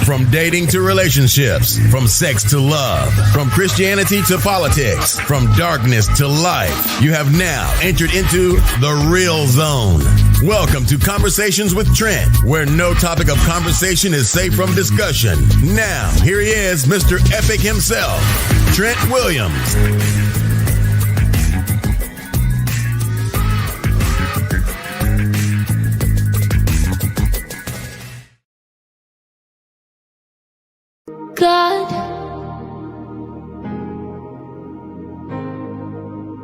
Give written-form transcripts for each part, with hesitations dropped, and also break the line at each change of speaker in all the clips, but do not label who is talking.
From dating to relationships, from sex to love, from Christianity to politics, from darkness to light, you have now entered into the real zone. Welcome to Conversations with Trent, where no topic of conversation is safe from discussion. Now, here he is, Mr. Epic himself, Trent Williams.
God,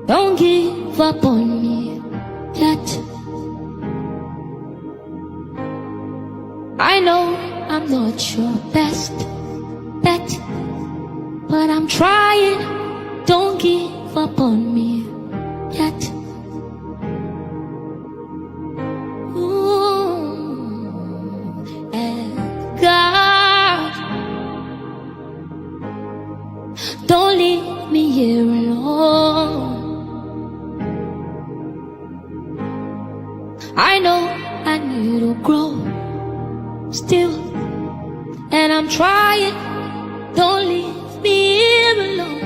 don't give up on me yet. I know I'm not your best bet, but I'm trying. Don't give up on me yet. Ooh, and God, don't leave me here alone. I know I need to grow still, and I'm trying. Don't leave me here alone.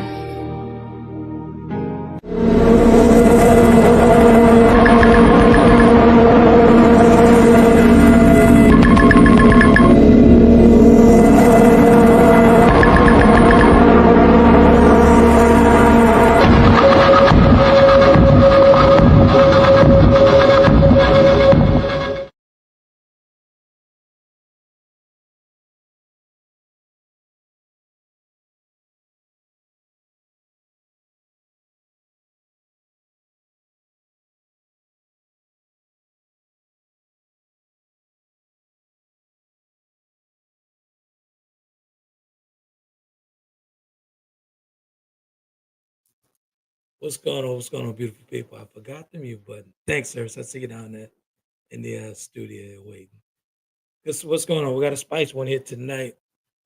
What's going on? What's going on, beautiful people? I forgot the mute button. Thanks, sir. So I see you down there in the studio waiting. What's going on? We got a spice one here tonight.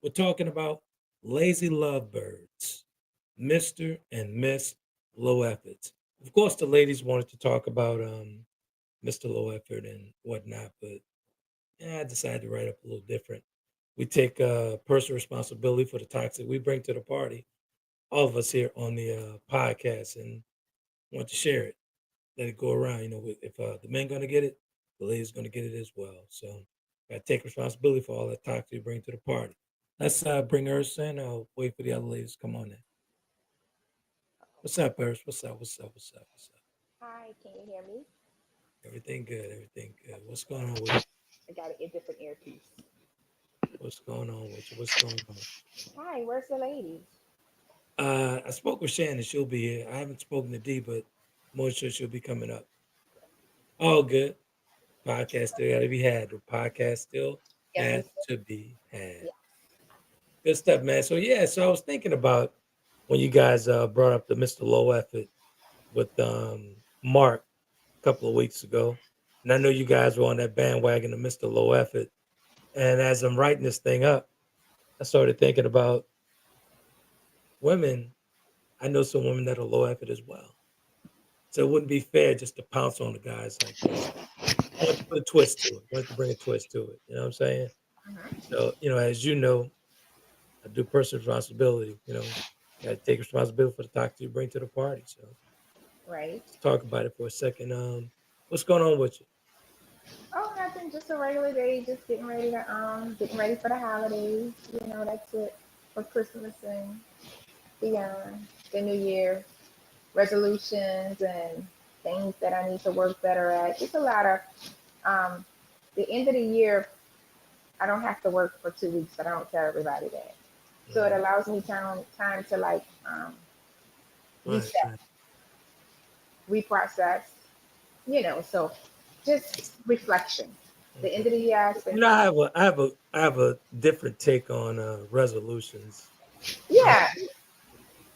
We're talking about lazy lovebirds, Mr. and Miss Low Efforts. Of course, the ladies wanted to talk about Mr. Low Effort and whatnot, but I decided to write up a little different. We take personal responsibility for the toxic we bring to the party, all of us here on the podcast, and want to share it, let it go around. You know, if the men gonna get it, the ladies gonna get it as well. So I take responsibility for all that toxic we bring to the party. Let's bring Urs in. I'll wait for the other ladies to come on in. What's up, Urs? What's up? What's up? What's up? What's up?
Hi, can you hear me?
Everything good. Everything good. What's going on with you?
I got a different earpiece.
What's going on with you? What's going on?
Hi, where's the ladies?
I spoke with Shannon. She'll be here. I haven't spoken to Dee, but I'm more sure she'll be coming up. All good. Podcast still got to be had. The podcast still has to be had.
Yeah.
Good stuff, man. So I was thinking about when you guys brought up the Mr. Low Effort with Mark a couple of weeks ago, and I know you guys were on that bandwagon of Mr. Low Effort. And as I'm writing this thing up, I started thinking about women. I know some women that are low effort as well. So it wouldn't be fair just to pounce on the guys like this. I want to put a twist to it. I want to bring a twist to it. You know what I'm saying? So, as you know, I do personal responsibility. Got to take responsibility for the toxic you bring to the party. So,
Right.
let's talk about it for a second. What's going on with you?
Oh, nothing. Just a regular day. Just getting ready for the holidays. That's it for Christmas and the New Year resolutions and things that I need to work better at. Just a lot of the end of the year. I don't have to work for 2 weeks, but I don't tell everybody that. So it allows me time to reset, reprocess, so just reflection. The end of the year.
I have a different take on resolutions.
Yeah.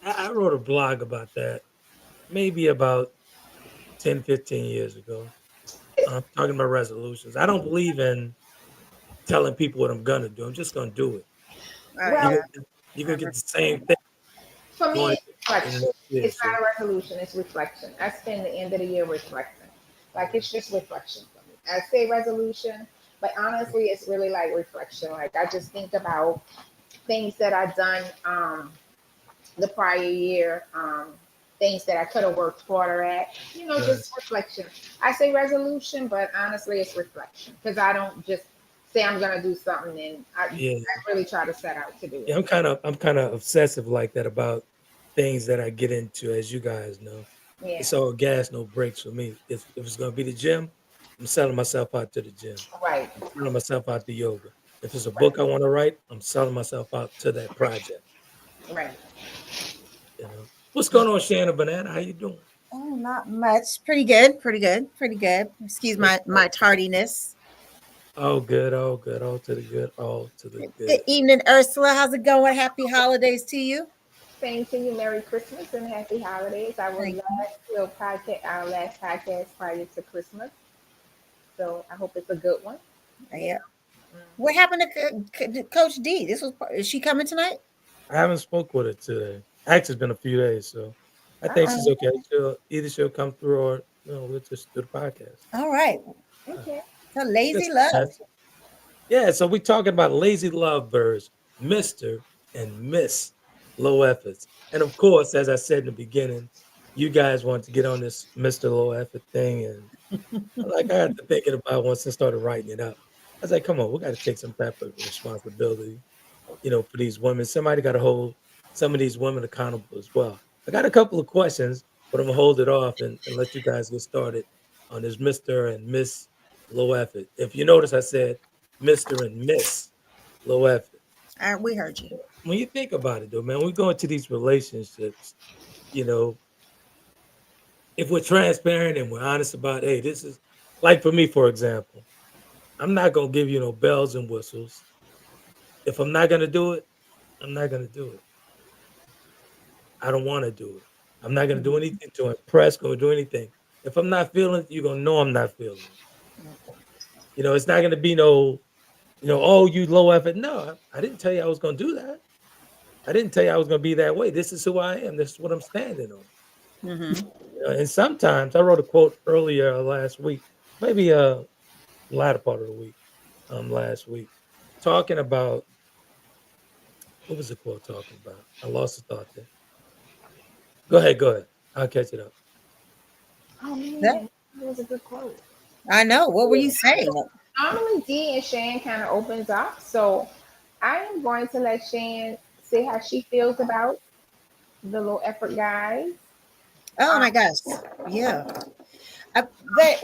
I wrote a blog about that maybe about 10, 15 years ago. I'm talking about resolutions. I don't believe in telling people what I'm going to do. I'm just going to do it.
Well,
You're gonna get the same thing
For me,
going
it's
in the
reflection.
next year.
It's
So
not a resolution, it's reflection. I spend the end of the year reflecting. Like it's just reflection for me. I say resolution, but honestly, it's really like reflection. Like I just think about things that I've done the prior year, things that I could have worked harder at.
right.
Just reflection. I say resolution, but honestly, it's reflection because I don't just say I'm gonna do something and
Yeah.
I really try to set out to do
Yeah,
it.
I'm kind of obsessive like that about things that I get into, as you guys know.
Yeah,
It's all gas, no brakes for me. If it's gonna be the gym, I'm selling myself out to the gym.
right,
I'm selling myself out to yoga. If it's a book
right,
I want to write, I'm selling myself out to that project.
right.
What's going on, Shannon Banana? How you doing?
Oh, not much. Pretty good. Pretty good. Pretty good. Excuse
What's
my tardiness.
all good, all good, all to the good, all to the
Good
good.
evening, Ursula. How's it going? Happy holidays to you.
Same to you. Merry Christmas and Happy Holidays. I was
Thank you.
our last podcast prior to Christmas, so I hope it's a good one.
Yeah. What happened to Coach D? Is she coming tonight?
I haven't spoke with her today. Actually, it's been a few days, so I think she's
Uh-oh.
okay. She'll come through, or we'll just do the podcast.
All right.
Uh,
Okay.
So lazy
just
love.
that's Yeah, so we're talking about lazy lovebirds, Mr. and Miss Low Efforts. And of course, as I said in the beginning, you guys want to get on this Mr. Low Effort thing. And like I got to thinking about it once I started writing it up. I was like, come on, we got to take some type of responsibility, for these women. Somebody got to hold some of these women accountable as well. I got a couple of questions, but I'm gonna hold it off and let you guys get started on this Mr. and Miss Low Effort. If you notice, I said Mr. and Miss Low Effort.
We heard you.
When you think about it, though, man, we go into these relationships, you know, if we're transparent and we're honest about, hey, this is like for me, for example, I'm not gonna give you no bells and whistles. If I'm not gonna do it, I'm not gonna do it. I don't want to do it. I'm not gonna do anything to impress, go do anything. If I'm not feeling it, you're gonna know I'm not feeling it. It's not gonna be no, oh, you low effort. No, I didn't tell you I was gonna do that. I didn't tell you I was gonna be that way. This is who I am. This is what I'm standing on.
Mm-hmm.
And sometimes I wrote a quote earlier last week, maybe latter part of the week, last week, talking about what was the quote talking about? I lost the thought there. Go ahead, go ahead. I'll catch it up.
Oh
Yeah,
man, that was a good quote.
I know. What were you saying?
Normally, Dee and Shan kind of opens up, so I am going to let Shan say how she feels about the low effort guys.
Oh
Um,
my gosh. Yeah. But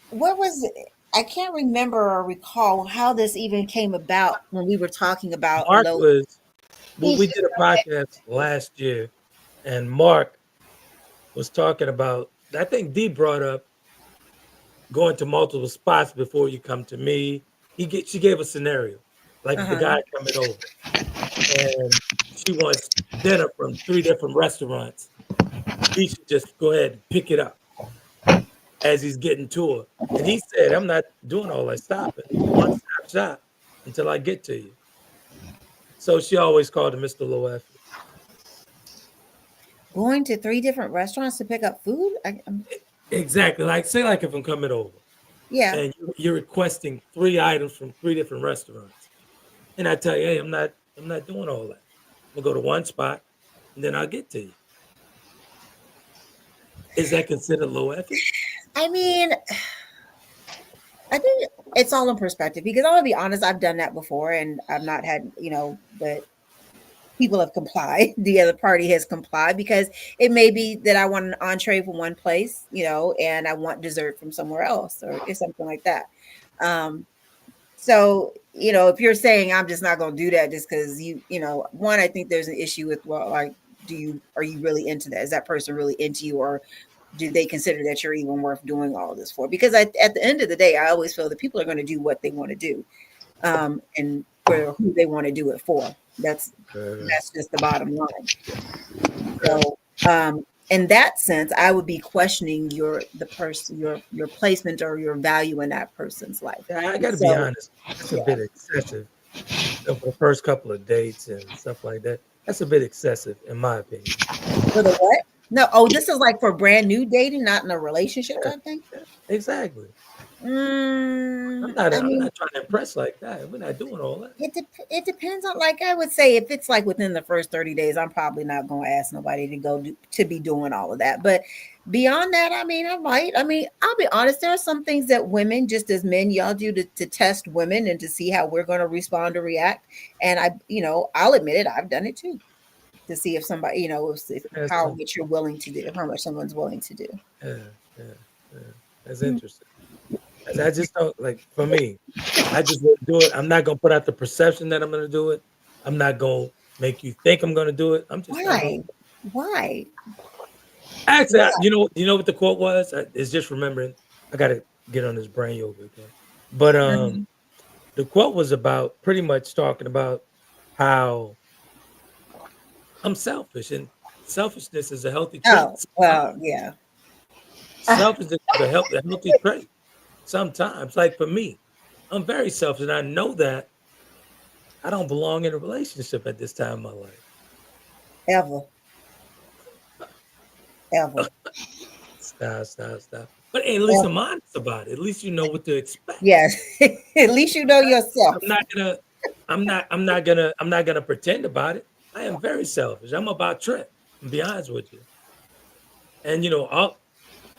what was it? I can't remember or recall how this even came about when we were talking about
Mark
low.
was Well,
he's
we
just
did a podcast last year, and Mark was talking about. I think Dee brought up going to multiple spots before you come to me. She gave a scenario, like if the
Uh-huh.
guy coming over and she wants dinner from 3 different restaurants, he should just go ahead and pick it up as he's getting to her. And he said, "I'm not doing all that stopping. One stop shop until I get to you." So she always called him Mr. Low Effort.
Going to 3 different restaurants to pick up food?
Exactly. Like say like if I'm coming over.
Yeah.
And you're requesting 3 items from 3 different restaurants. And I tell you, hey, I'm not doing all that. I'm gonna go to one spot and then I'll get to you. Is that considered low effort?
I mean, I think it's all in perspective because I'm gonna be honest, I've done that before and I've not had, but people have complied. The other party has complied because it may be that I want an entree from one place, and I want dessert from somewhere else or something like that. So, if you're saying I'm just not going to do that just because one, I think there's an issue with, well, like, are you really into that? Is that person really into you, or do they consider that you're even worth doing all this for? Because at the end of the day, I always feel that people are going to do what they want to do, and for who they want to do it for. That's just the bottom line. So, in that sense, I would be questioning the person, your placement or your value in that person's life.
Yeah, I gotta be
So,
honest. That's a
yeah.
bit excessive for the first couple of dates and stuff like that. That's a bit excessive, in my opinion.
For the what? No, this is like for brand new dating, not in a relationship type thing.
Yeah, exactly. I'm
I mean,
not trying to impress like that. We're not doing all that.
it depends on, like, I would say if it's like within the first 30 days, I'm probably not going to ask nobody to be doing all of that. But beyond that, I mean, I might. I mean, I'll be honest, there are some things that women, just as men, y'all do to test women and to see how we're going to respond or react. And I'll admit it, I've done it too, to see if somebody, if how much you're willing to do, how much someone's willing to do.
Yeah. That's interesting. I just don't, like, for me, I just wouldn't do it. I'm not gonna put out the perception that I'm gonna do it. I'm not gonna make you think I'm gonna do it. I'm just not gonna.
Why?
Actually, you know what the quote was? It's just remembering. I gotta get on this brain yoga again. But the quote was about pretty much talking about how I'm selfish, and selfishness is a healthy trait.
Oh, well, yeah.
Selfishness is a healthy trait. Sometimes, like for me, I'm very selfish, and I know that I don't belong in a relationship at this time in my life.
Ever.
Stop. But hey, at least I'm honest about it. At least you know what to expect.
Yes. At least you know yourself.
I'm not gonna pretend about it. I am very selfish. I'm about Trent. To be honest with you. And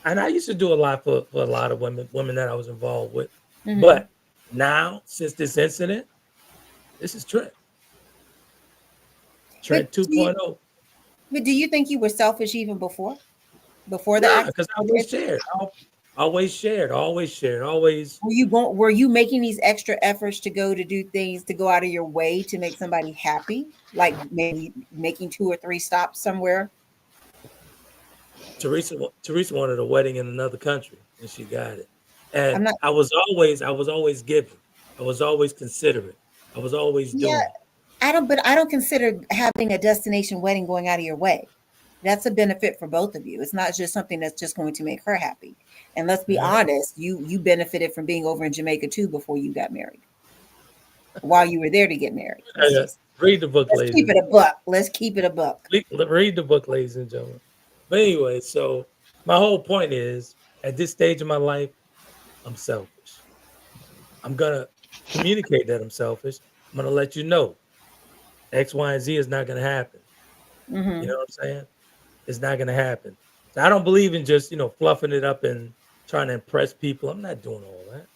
and I used to do a lot for a lot of women that I was involved with. But now, since this incident, this is Trent. Trent 2.0.
But do you think you were selfish even before that?
Because I always shared.
Were you making these extra efforts to go to do things, to go out of your way to make somebody happy? Like maybe making 2 or 3 stops somewhere?
Teresa wanted a wedding in another country, and she got it. And I was always giving. I was always considerate. I was always doing.
I don't consider having a destination wedding going out of your way. That's a benefit for both of you. It's not just something that's just going to make her happy. And let's be honest, you benefited from being over in Jamaica too before you got married. While you were there to get married.
Read the book, ladies.
Let's keep it a buck.
Read the book, ladies and gentlemen. But anyway, so my whole point is, at this stage of my life, I'm selfish. I'm gonna communicate that I'm selfish. I'm gonna let you know X, Y, and Z is not gonna happen. You know what I'm saying? It's not gonna happen. So I don't believe in just fluffing it up and trying to impress people. I'm not doing all that.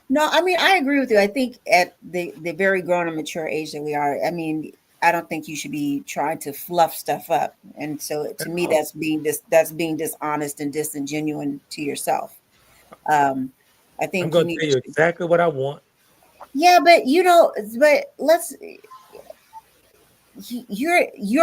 No, I mean, I agree with you. I think at the very grown and mature age that we are, I mean, I don't think you should be trying to fluff stuff up. And so to me, that's being dishonest and disingenuous to yourself. I think
I'm going to tell you exactly what I want.
Yeah, but you're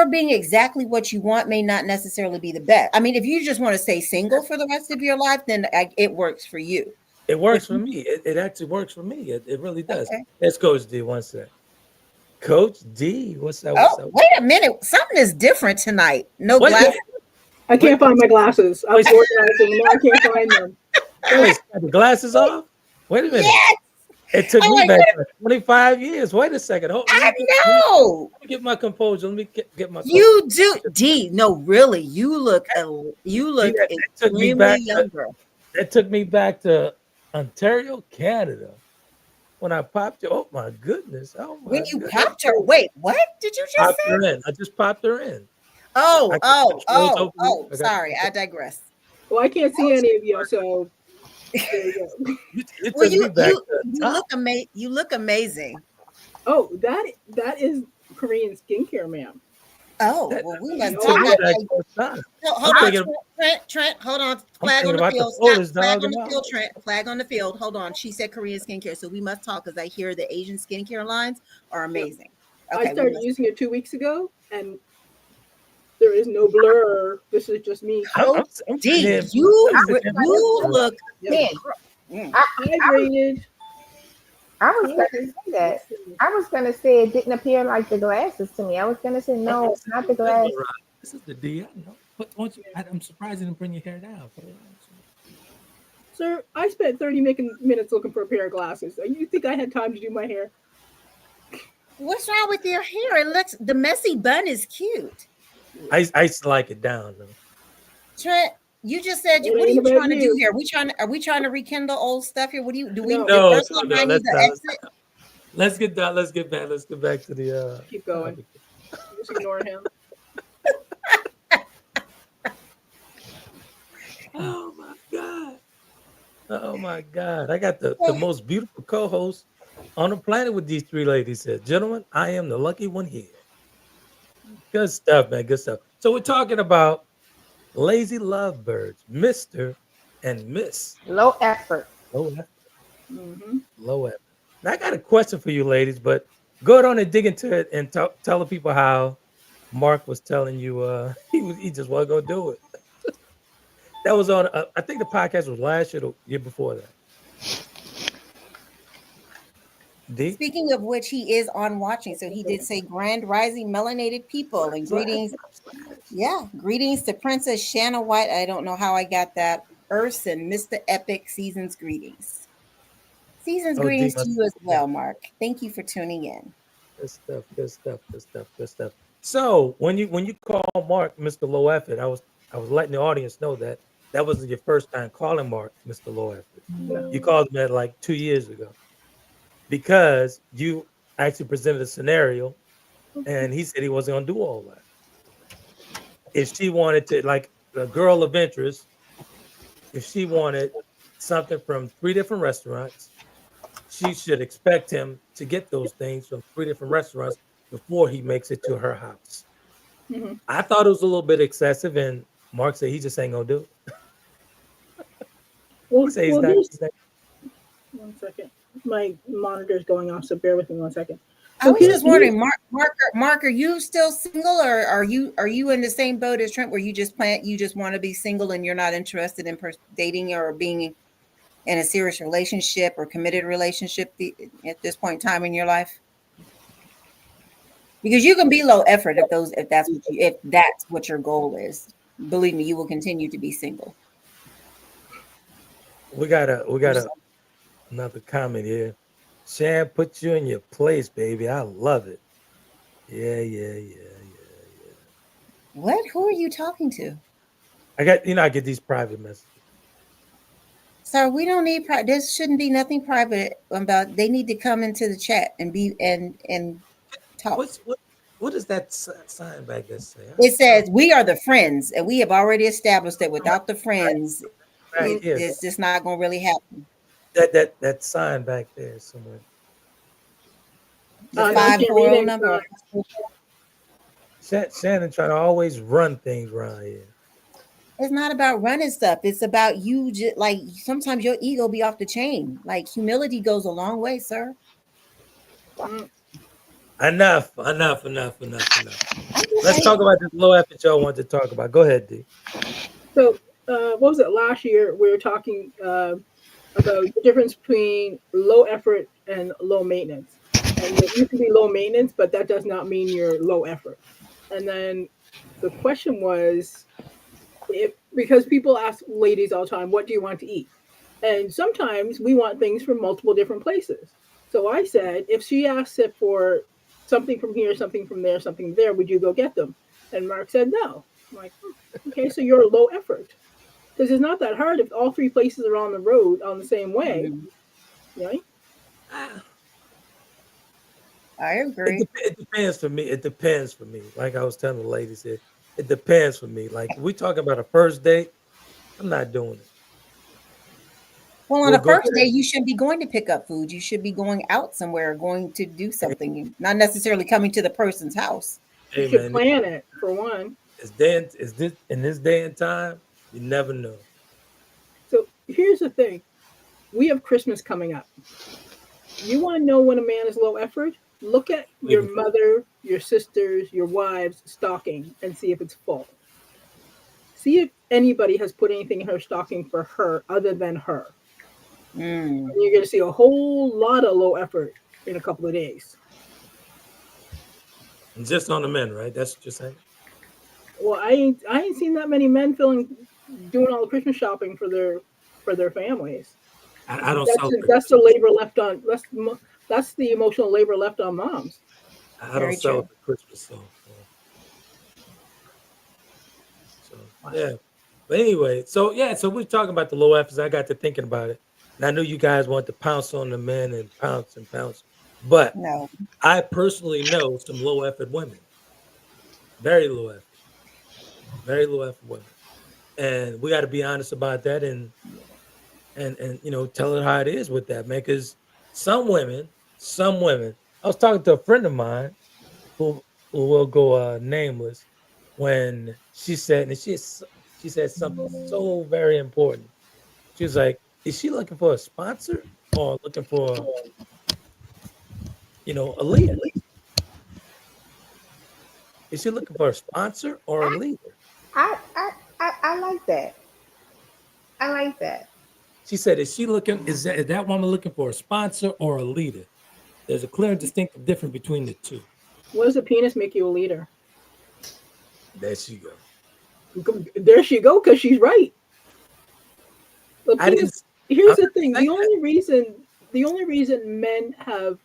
being exactly what you want may not necessarily be the best. I mean, if you just want to stay single for the rest of your life, then it works for you.
It works for me. It actually works for me. It really does.
Okay.
Let's Coach Dee, one sec. Coach Dee, what's up?
Wait a minute. Something is different tonight. No glasses.
I can't find my glasses. I was organizing. No, I can't find them.
Wait, the glasses off? Wait a minute. Yes. It took me back 25 years. Wait a second.
I know.
Let me get my composure. Let me get my.
You do, Dee. No, really. You look extremely younger.
That took me back to Ontario, Canada. When I popped her, oh my goodness!
When you popped her, wait, what did you just say?
I just popped her in.
Oh! Sorry, I digress.
Well, I can't see any of you, so there you
go. You look amazing.
Oh, that is Korean skincare, ma'am.
Oh, well, we must talk. Hold on, Trent. Hold on. Flag on the field. Flag on the field, Trent. Flag on the field. Hold on. She said Korean skincare, so we must talk because I hear the Asian skincare lines are amazing.
Okay, I started using it 2 weeks ago, and there is no blur. This is just me.
Dee, you look
hydrated.
I was going to say that. I was going to say it didn't appear like the glasses to me. I was going to say, no, it's not the glasses.
This is the D. I know. I'm surprised you didn't bring your hair down.
Sir, I spent 30 minutes looking for a pair of glasses. You think I had time to do my hair?
What's wrong with your hair? It looks, the messy bun is cute.
I used to like it down though.
Trent, you just said,
It
what are
ain't
you
about
trying to do
you.
here? Are we trying to rekindle old stuff here? What do you do? We
No.
if
No,
Ursula and I need
let's
to
not.
exit.
Let's get down. Let's get back to the
Keep going.
topic.
Just ignore him.
Oh my god. Oh my god. I got the most beautiful co-host on the planet with these three ladies here. Gentlemen, I am the lucky one here. Good stuff, man. Good stuff. So we're talking about lazy lovebirds, Mr. and Miss.
Low effort.
Low effort.
Mm-hmm.
Low effort. Now I got a question for you ladies, but go on and dig into it and tell the people how Mark was telling you he just wasn't gonna do it. That was on I think the podcast was last year, the year before that. D?
Speaking of which, he is on watching. So he did say grand rising melanated people and greetings. Yeah, greetings to Princess Shanna White. I don't know how I got that. Earth and Mr. Epic Seasons greetings. Seasons greetings to you as well, Mark. Thank you for tuning in.
Good stuff, good stuff, good stuff, good stuff. So when you call Mark Mr. Low Effort, I was letting the audience know that wasn't your first time calling Mark Mr. Low Effort.
No.
You called him that like 2 years ago because you actually presented a scenario and he said he wasn't gonna do all that. If she wanted to, like a girl of interest, if she wanted something from 3 different restaurants, she should expect him to get those things from 3 different restaurants before he makes it to her house.
Mm-hmm.
I thought it was a little bit excessive, and Mark said he just ain't gonna do it.
Well,
He said
well,
he's not.
1 second. My monitor's going off, so bear with me 1 second.
I was just wondering, Mark, are you still single, or are you in the same boat as Trent, where you just want to be single and you're not interested in dating or being in a serious relationship or committed relationship at this point in time in your life? Because you can be low effort if that's what your goal is. Believe me, you will continue to be single.
We got another comment here. Shan, put you in your place, baby. I love it. Yeah.
What? Who are you talking to?
I get these private messages.
Sir, we don't need there shouldn't be nothing private about. They need to come into the chat and be and talk.
What does that sign back there say?
It says we are the friends, and we have already established that without the friends, it's just not going to really happen.
That sign back there somewhere.
The 540 number.
Shannon trying to always run things around here.
It's not about running stuff. It's about you. Just like sometimes your ego be off the chain. Like humility goes a long way, sir.
Enough. Let's talk about this low effort y'all want to talk about. Go ahead, D.
So, what was it? Last year we were talking about the difference between low effort and low maintenance. And you can be low maintenance, but that does not mean you're low effort. And then the question was, because people ask ladies all the time, what do you want to eat? And sometimes we want things from multiple different places. So I said, if she asks it for something from here, something from there, something there, would you go get them? And Mark said no. I'm like, okay, so you're low effort. Because it's not that hard if all 3 places are on the road on the same way. Right?
I agree.
It depends for me. It depends for me. Like I was telling the ladies here, it depends for me. Like we talking about a first date, I'm not doing it.
Well, on a first day, you shouldn't be going to pick up food. You should be going out somewhere, going to do something, not necessarily coming to the person's house.
You should plan it, for one.
In this day and time, you never know.
So here's the thing. We have Christmas coming up. You want to know when a man is low effort? Look at your mother, your sisters, your wives' stocking and see if it's full. See if anybody has put anything in her stocking for her other than her. And you're going to see a whole lot of low effort in a couple of days.
Just on the men, right? That's what you're saying?
Well, I ain't seen that many men doing all the Christmas shopping for their families.
I don't.
That's the labor left on. That's the emotional labor left on moms.
I don't
Very
sell
true.
the Christmas song. So
Wow.
yeah. But anyway, so yeah, so we're talking about the low efforts. I got to thinking about it. And I knew you guys want to pounce on the men and pounce and pounce. But
No.
I personally know some low effort women. Very low effort. Very low effort women. And we got to be honest about that and tell it how it is with that, man. Because some women, I was talking to a friend of mine who will go nameless when she said, and she said something so very important. She was like, "Is she looking for a sponsor or looking for a leader? Is she looking for a sponsor or a
I,
leader?"
I like that. I like that.
She said, "Is that woman looking for a sponsor or a leader? There's a clear and distinctive difference between the two."
What does a penis make you a leader?
There she go.
There she go, because she's right. The
I didn't.
penis.
I'm
Here's the
not
thing:
saying that.
the only reason men have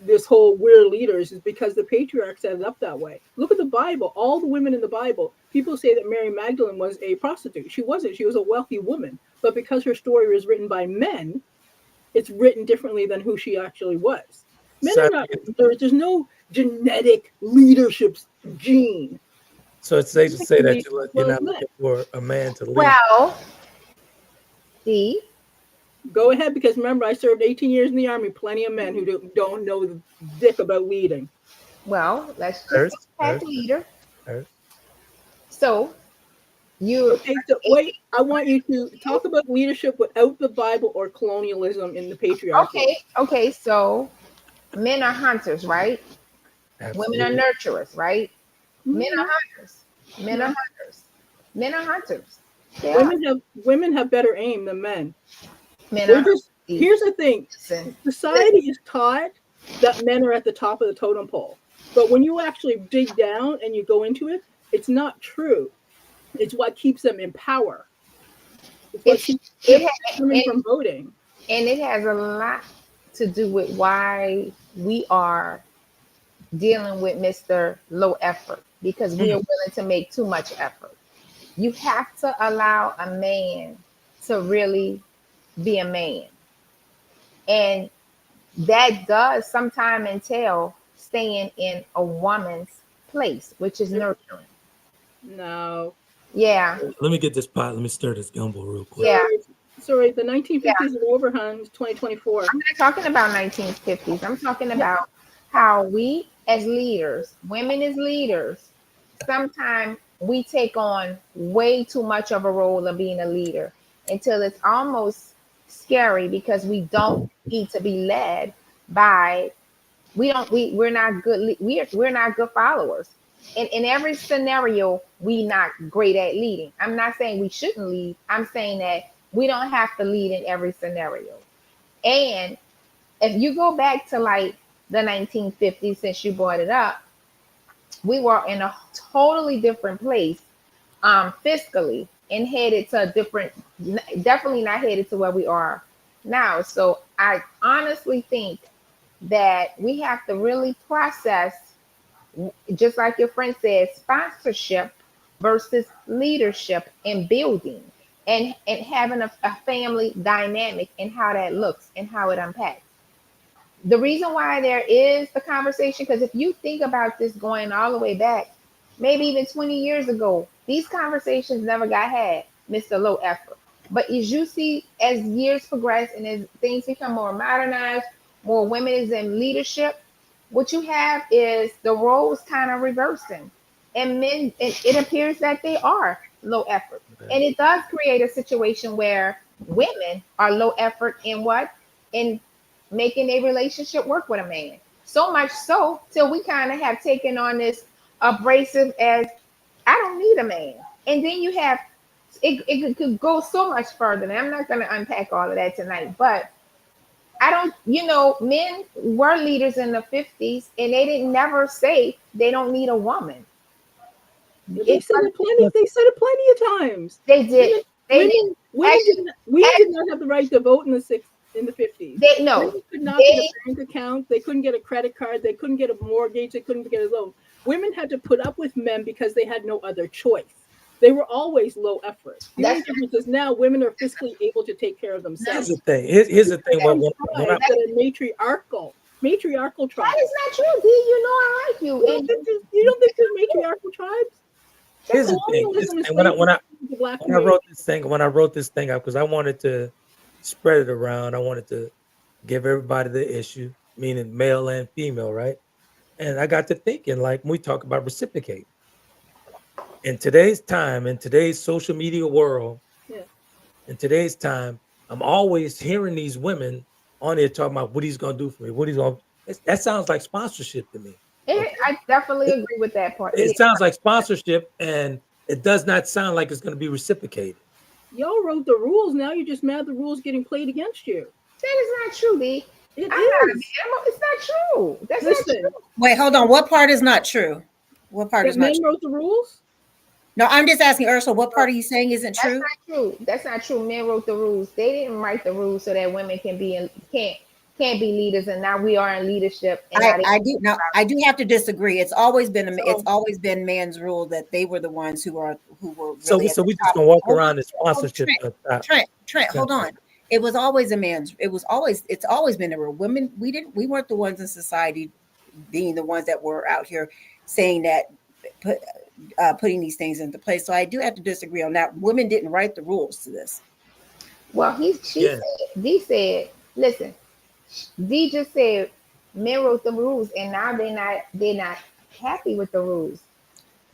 this whole we're leaders is because the patriarchs set it up that way. Look at the Bible. All the women in the Bible. People say that Mary Magdalene was a prostitute. She wasn't. She was a wealthy woman. But because her story was written by men, it's written differently than who she actually was. Men are
So,
not. There's no genetic leadership gene.
so it's safe to say that
Typically,
you're
well,
not
men.
looking for a man to lead.
Well, D.
Go ahead, because remember, I served 18 years in the Army. Plenty of men who don't know the dick about leading.
Well, let's just
First,
unpack leader.
first.
So you
Okay, so wait, I want you to talk about leadership without the Bible or colonialism in the patriarchy.
okay. So men are hunters, right? Women are
Absolutely.
nurturers, right? Men are
No,
hunters. Men are
no.
hunters. Men are hunters. They are.
Women have better aim than men.
Men are
They're just
hunters.
Here's the thing.
Listen,
Society is taught that men are at the top of the totem pole. But when you actually dig down and you go into it, it's not true. It's what keeps them in power. It's what
it's
keeps
it
women
and,
from voting.
and it has a lot to do with why we are dealing with Mr. Low Effort, because we are willing to make too much effort. You have to allow a man to really be a man. And that does sometimes entail staying in a woman's place, which is nurturing.
No.
Yeah,
Let me get this pot. Let me stir this gumbo real quick.
yeah,
Sorry, the
yeah.
1950s are over, hon. It's 2024.
I'm not talking about 1950s. I'm talking about how we as leaders, women as leaders, sometimes we take on way too much of a role of being a leader until it's almost scary, because we don't need to be led by we're not good we're not good followers. In every scenario, we not great at leading. I'm not saying we shouldn't lead. I'm saying that we don't have to lead in every scenario. And if you go back to like the 1950s, since you brought it up, we were in a totally different place fiscally, and headed to a different, definitely not headed to where we are now. So I honestly think that we have to really process, just like your friend said, sponsorship versus leadership and building, and having a family dynamic and how that looks and how it unpacks. The reason why there is the conversation, because if you think about this going all the way back, maybe even 20 years ago, these conversations never got had, Mr. Low Effort. But as you see, as years progress and as things become more modernized, more women is in leadership, what you have is the roles kind of reversing. And men, it appears that they are low effort. And it does create a situation where women are low effort in what? In making a relationship work with a man. So much so till we kind of have taken on this abrasive as I don't need a man. And then you have it could go so much further. And I'm not going to unpack all of that tonight, but I don't, men were leaders in the 50s and they didn't never say they don't need a woman.
They said it plenty. They said it plenty of times.
They did. They did.
Women did not have the right to vote in the in the 50s.
Women
could not get a bank account. They couldn't get a credit card. They couldn't get a mortgage. They couldn't get a loan. Women had to put up with men because they had no other choice. They were always low effort. The only difference is now women are fiscally able to take care of themselves.
Here's the thing. Here's the thing.
Matriarchal tribes.
That is not true, D. You know I like you.
You don't think there's matriarchal tribes?
Here's the thing. When I wrote this thing up, because I wanted to spread it around. I wanted to give everybody the issue, meaning male and female, right? And I got to thinking, like, when we talk about reciprocate. In today's time, in today's social media world, in today's time, I'm always hearing these women on there talking about what he's going to do for me. What he's going to, that sounds like sponsorship to me.
I definitely agree with that part.
It sounds like sponsorship, and it does not sound like it's going to be reciprocated.
Y'all wrote the rules. Now you're just mad the rules getting played against you.
That is not true, D.
It's
not true. That's not true.
Wait, hold on. What part is not true? What part is not true?
Men wrote the rurules?
No, I'm just asking Ursula, what part are you saying isn't true?
That's not true. That's not true. Men wrote the rules. They didn't write the rules so that women can be can't be leaders, and now we are in leadership. And
I do have to disagree. It's always been man's rule that they were the ones who were really
so we just gonna walk around this sponsorship.
Trent, hold on. It was always it's always been a rule. Women, we weren't the ones in society being the ones that were out here saying that, putting these things into place. So I do have to disagree on that. Women didn't write the rules to this.
Well, Dee said, listen, Dee just said men wrote the rules, and now they're not happy with the rules.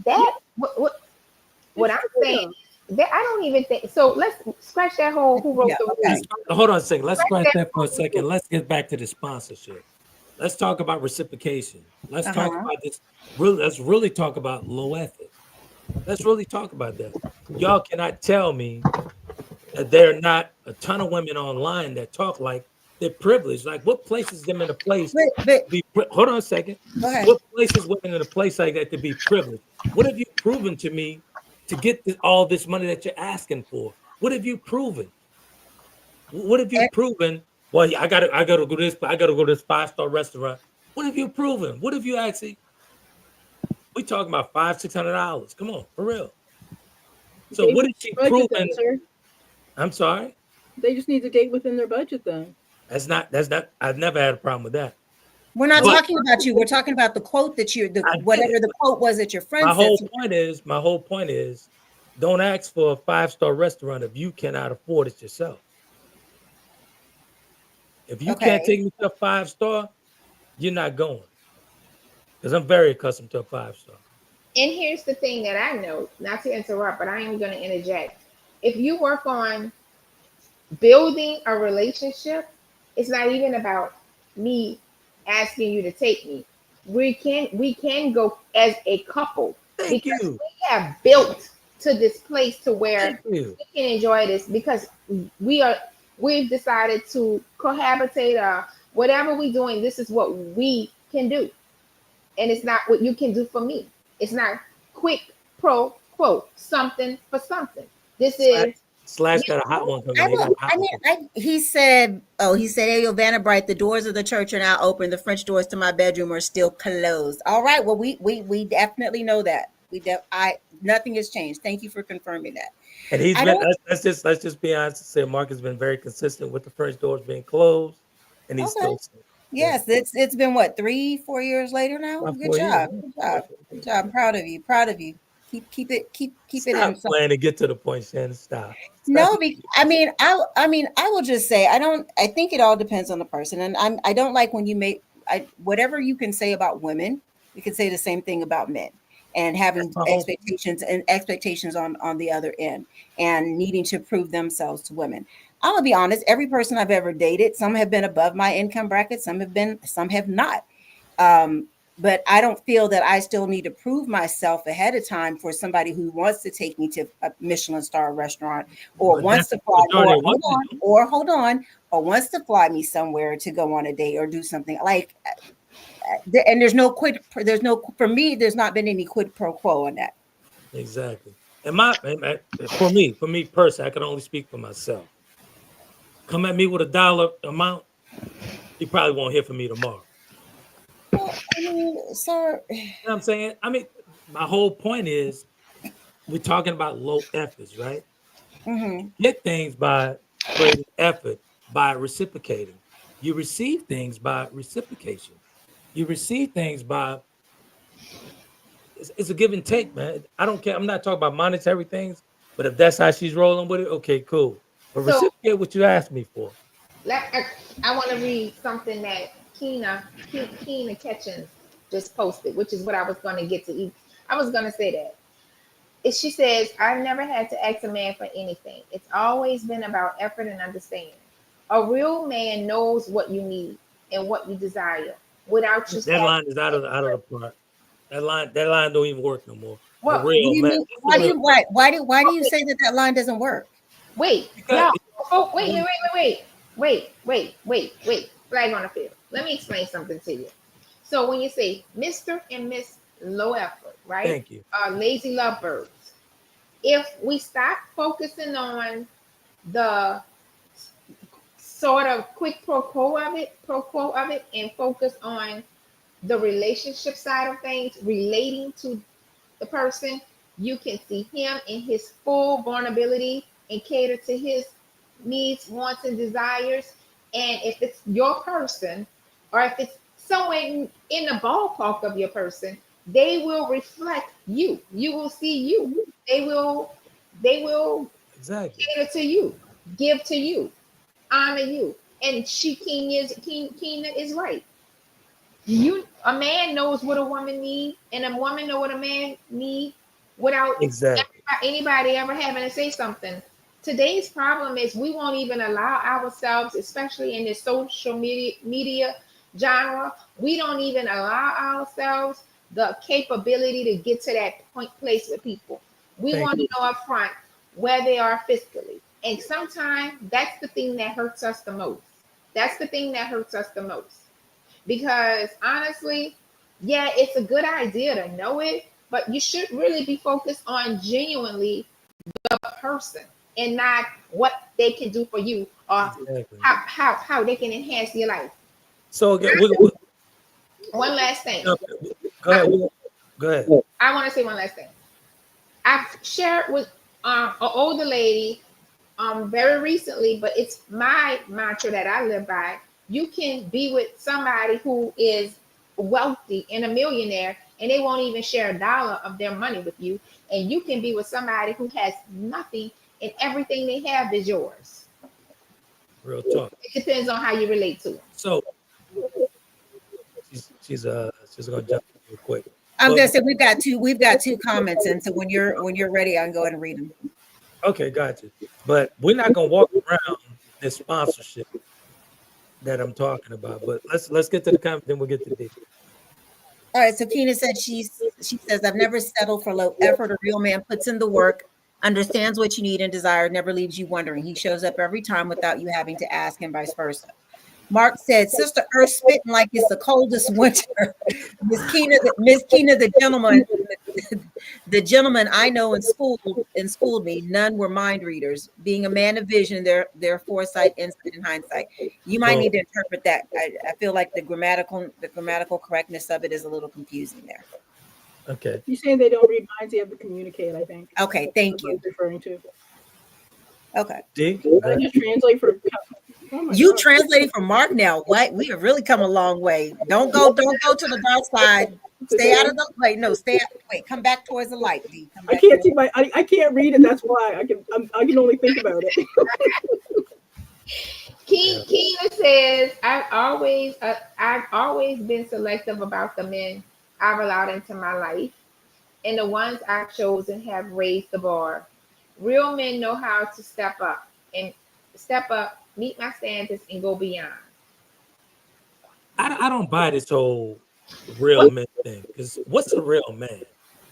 That what I'm saying. That I don't even think so. Let's scratch that whole who wrote the rules.
Hold on a second. Let's scratch that for a second. Let's get back to the sponsorship. Let's talk about reciprocation. Let's talk about this. Let's really talk about low ethic. Let's really talk about that. Y'all cannot tell me that there are not a ton of women online that talk like they're privileged. Like, what places them in a place to be hold on a second. What places women in a place like that to be privileged? What have you proven to me to get all this money that you're asking for? What have you proven? What have you proven? Well, I gotta go to this 5-star restaurant. What have you proven? What have you actually? We talking about $500-$600. Come on, for real. So what is she proving? I'm sorry.
They just need to date within their budget then.
That's not. I've never had a problem with that.
We're not talking about you. We're talking about the quote that whatever the quote was that your friend said.
My whole point is, don't ask for a 5-star restaurant if you cannot afford it yourself. If you can't take me to a 5-star, you're not going. Because I'm very accustomed to a 5-star.
And here's the thing that I know, not to interrupt, but I am going to interject. If you work on building a relationship, it's not even about me asking you to take me. We can go as a couple because we have built to this place to where we can enjoy this because we've decided to cohabitate or whatever we're doing. This is what we can do. And it's not what you can do for me. It's not quick pro quo, something for something. This is
Slash got a hot one.
He said, hey, yo, Vanna Bright, the doors of the church are now open. The French doors to my bedroom are still closed. All right. Well, we definitely know that. Nothing has changed. Thank you for confirming that.
And he's been, let's just be honest and say Mark has been very consistent with the French doors being closed. And he's still.
Yes, it's been what, 3-4 years later now? Good job. I'm proud of you. Keep it
in. Playing to get to the point, Shannon. Stop.
No, I will just say I think it all depends on the person, and I don't like when you make whatever you can say about women, you can say the same thing about men, and having expectations on the other end, and needing to prove themselves to women. I'm gonna be honest. Every person I've ever dated, some have been above my income bracket, some have not. But I don't feel that I still need to prove myself ahead of time for somebody who wants to take me to a Michelin star restaurant or wants to fly or wants to fly me somewhere to go on a date or do something like. And there's not been any quid pro quo on that.
Exactly. And for me personally, I can only speak for myself. come at me with a dollar amount, he probably won't hear from me tomorrow.
Well, I mean, sir.
You know what I'm saying? I mean, my whole point is we're talking about low efforts, right?
Mm-hmm.
You get things by creating effort, by reciprocating. You receive things by reciprocation. You receive things by it's a give and take, man. I don't care. I'm not talking about monetary things, but if that's how she's rolling with it, okay, cool. But
So
reciprocate what you asked me for.
I want to read something that Keena Ketchens just posted, which is what I was going to get to. I was going to say that. She says, I've never had to ask a man for anything. It's always been about effort and understanding. A real man knows what you need and what you desire without you
That line is
asking.
out of the part. That line don't even work no more. A
Well,
What do
real
you
man.
mean?
What's a real?
Why do you say that line doesn't work?
wait,
Because
y'all. Oh, wait. Flag on the field. Let me explain something to you. So when you say Mr. and Miss Low Effort, right?
thank you.
Lazy lovebirds. If we stop focusing on the sort of quid pro quo of it, and focus on the relationship side of things, relating to the person, you can see him in his full vulnerability and cater to his needs, wants, and desires. And if it's your person, or if it's somewhere in the ballpark of your person, they will reflect you. You will see you. They will
Exactly.
cater to you, give to you, honor you. And Keena is right. A man knows what a woman needs, and a woman know what a man needs without
Exactly.
anybody ever having to say something. Today's problem is we won't even allow ourselves, especially in this social media genre, we don't even allow ourselves the capability to get to that place with people. We
Thank
want to
you.
know up front where they are fiscally. And sometimes that's the thing that hurts us the most. That's the thing that hurts us the most. Because honestly, yeah, it's a good idea to know it, but you should really be focused on genuinely the person and not what they can do for you, or
Exactly.
how they can enhance your life.
So again,
One last thing.
go ahead. Go ahead.
I want to say one last thing. I've shared with an older lady very recently, but it's my mantra that I live by. You can be with somebody who is wealthy and a millionaire, and they won't even share a dollar of their money with you. And you can be with somebody who has nothing, and everything they have is yours.
Real talk.
It depends on how you relate to them.
So she's gonna jump in real quick.
I'm
But
gonna say we've got two comments, and so when you're ready, I can go ahead and read them.
okay, gotcha. But we're not gonna walk around this sponsorship that I'm talking about. But let's get to the comment, then we'll get to D.
All right, so Keena said she says, I've never settled for low effort. A real man puts in the work, understands what you need and desire, never leaves you wondering. He shows up every time without you having to ask, and vice versa. Mark said, Sister Earth spitting like it's the coldest winter. Miss Keena, the gentleman I know schooled me, none were mind readers. Being a man of vision, their foresight, insight, and hindsight. You might need to interpret that. I feel like the grammatical correctness of it is a little confusing there.
Okay.
You're saying they don't read minds, they have to communicate, I think.
Okay, thank you.
Referring to.
Okay.
D?
I just translate for
you translating for Mark now. What? We have really come a long way. Don't go to the dark side. Stay out of the come back towards the light, D.
I can't see I can't read it. That's why I can only think about it.
Keena says, I've always been selective about the men I've allowed into my life, and the ones I've chosen have raised the bar. Real men know how to step up, meet my standards, and go beyond.
I don't buy this whole real man thing, because what's a real man?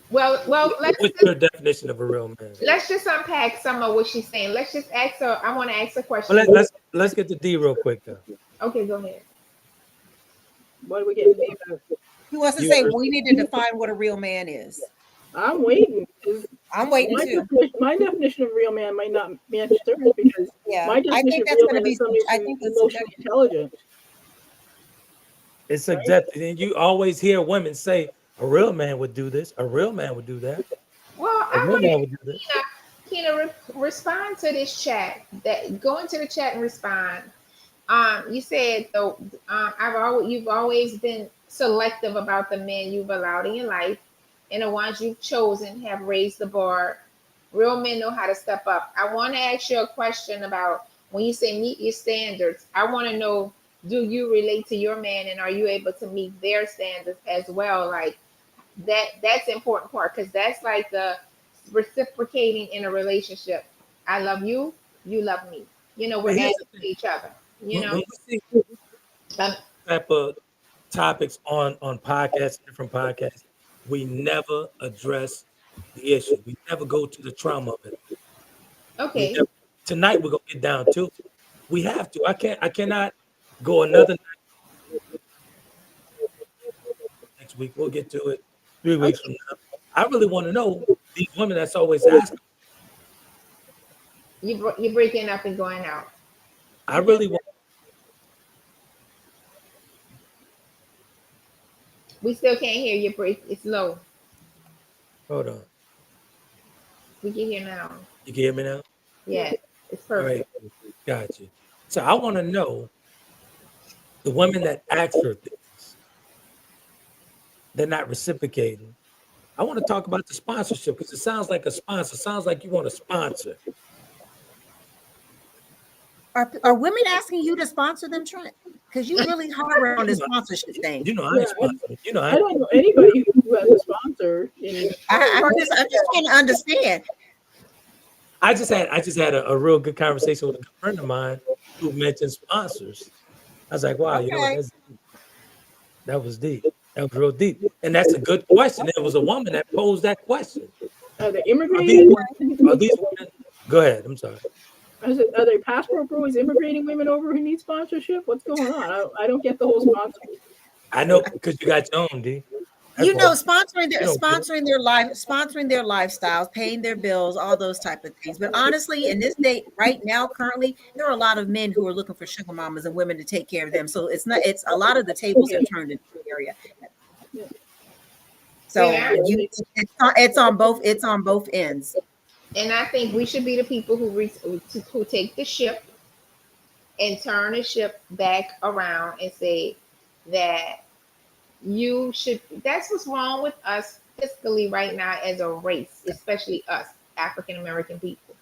Well,
what's your definition of a real man?
Let's just unpack some of what she's saying. Let's just ask her. I want to ask a question.
Well, let's get to D real quick though.
Okay, go ahead.
What are we getting D about?
He wants to say we need to define what a real man is.
I'm waiting.
I'm waiting too.
My definition of real man might not match theirs because
Yeah,
my
I
definition
think
of
that's
real
going to
man
be.
is somebody
I
who's
think it's
emotionally intelligent.
It's subjective. And you always hear women say, a real man would do this, a real man would do that.
Well,
A
I
real
want
man would do this.
Kina, respond to this chat. That go into the chat and respond. You said though, you've always been selective about the men you've allowed in your life, and the ones you've chosen have raised the bar. Real men know how to step up. I want to ask you a question about when you say meet your standards. I want to know, do you relate to your man, and are you able to meet their standards as well? Like that's the important part, because that's like the reciprocating in a relationship. I love you, you love me. We're
But here's
adding
the
to
thing.
each other.
When you see
Um,
type of topics on podcasts, different podcasts, we never address the issue. We never go to the trauma of it.
okay.
Tonight we're gonna get down to it. We have to. I cannot go another night next week. We'll get to it 3 weeks from now. I really want to know these women that's always asking.
You're breaking up and going out.
I really want.
We still can't hear you. It's low.
Hold on.
We can hear now.
You can hear me now?
Yeah, it's
All
perfect.
right. Got you. So I want to know the women that ask for things, they're not reciprocating. I want to talk about the sponsorship because it sounds like a sponsor. It sounds like you want to sponsor.
Are women asking you to sponsor them, Trent? Because you really hard on this sponsorship thing.
I ain't sponsoring.
I don't know anybody who has a sponsor.
I'm just trying to understand.
I just had a real good conversation with a good friend of mine who mentioned sponsors. I was like, wow,
Okay.
that was deep. That was real deep. And that's a good question. It was a woman that posed that question.
Are they immigrating?
Are these women? Go ahead. I'm sorry.
Are they passport bros immigrating women over who need sponsorship? What's going on? I don't get the whole sponsor.
I know because you got your own, D.
Sponsoring their lifestyles, paying their bills, all those type of things. But honestly, in this day, right now, currently, there are a lot of men who are looking for sugar mamas and women to take care of them. So it's a lot of the tables have turned in the area. So it's on both ends.
And I think we should be the people who take the ship and turn the ship back around and say that that's what's wrong with us fiscally right now as a race, especially us African American people.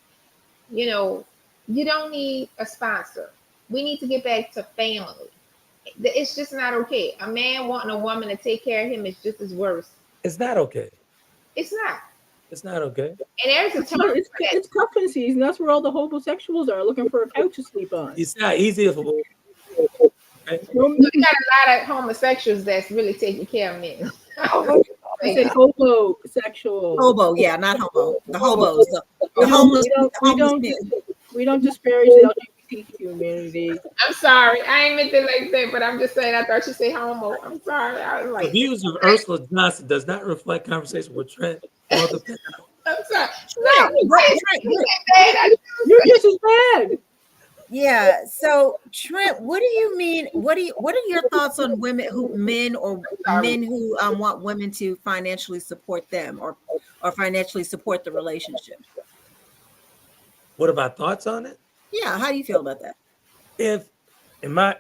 You don't need a sponsor. We need to get back to family. It's just not okay. A man wanting a woman to take care of him is just as worse.
It's not okay.
It's not.
It's not okay.
And there's a time
it's cuffing season. That's where all the homosexuals are looking for a couch to sleep on.
It's not easy for.
Okay. You got a lot of homosexuals that's really taking care of men.
I said homosexual.
Hobo, yeah, not homo. The hobos, the homeless.
We don't disparage the LGBT community.
I'm sorry, I ain't meant it like that, but I'm just saying. I thought you say homo. I'm sorry. I was like,
the views of Ursula Johnson does not reflect conversation with Trent or the panel.
I'm sorry. No,
you're just as bad.
Yeah. So Trent, what do you mean? What are your thoughts on men who want women to financially support them or financially support the relationship?
What are my thoughts on it?
Yeah. How do you feel about that?
If in my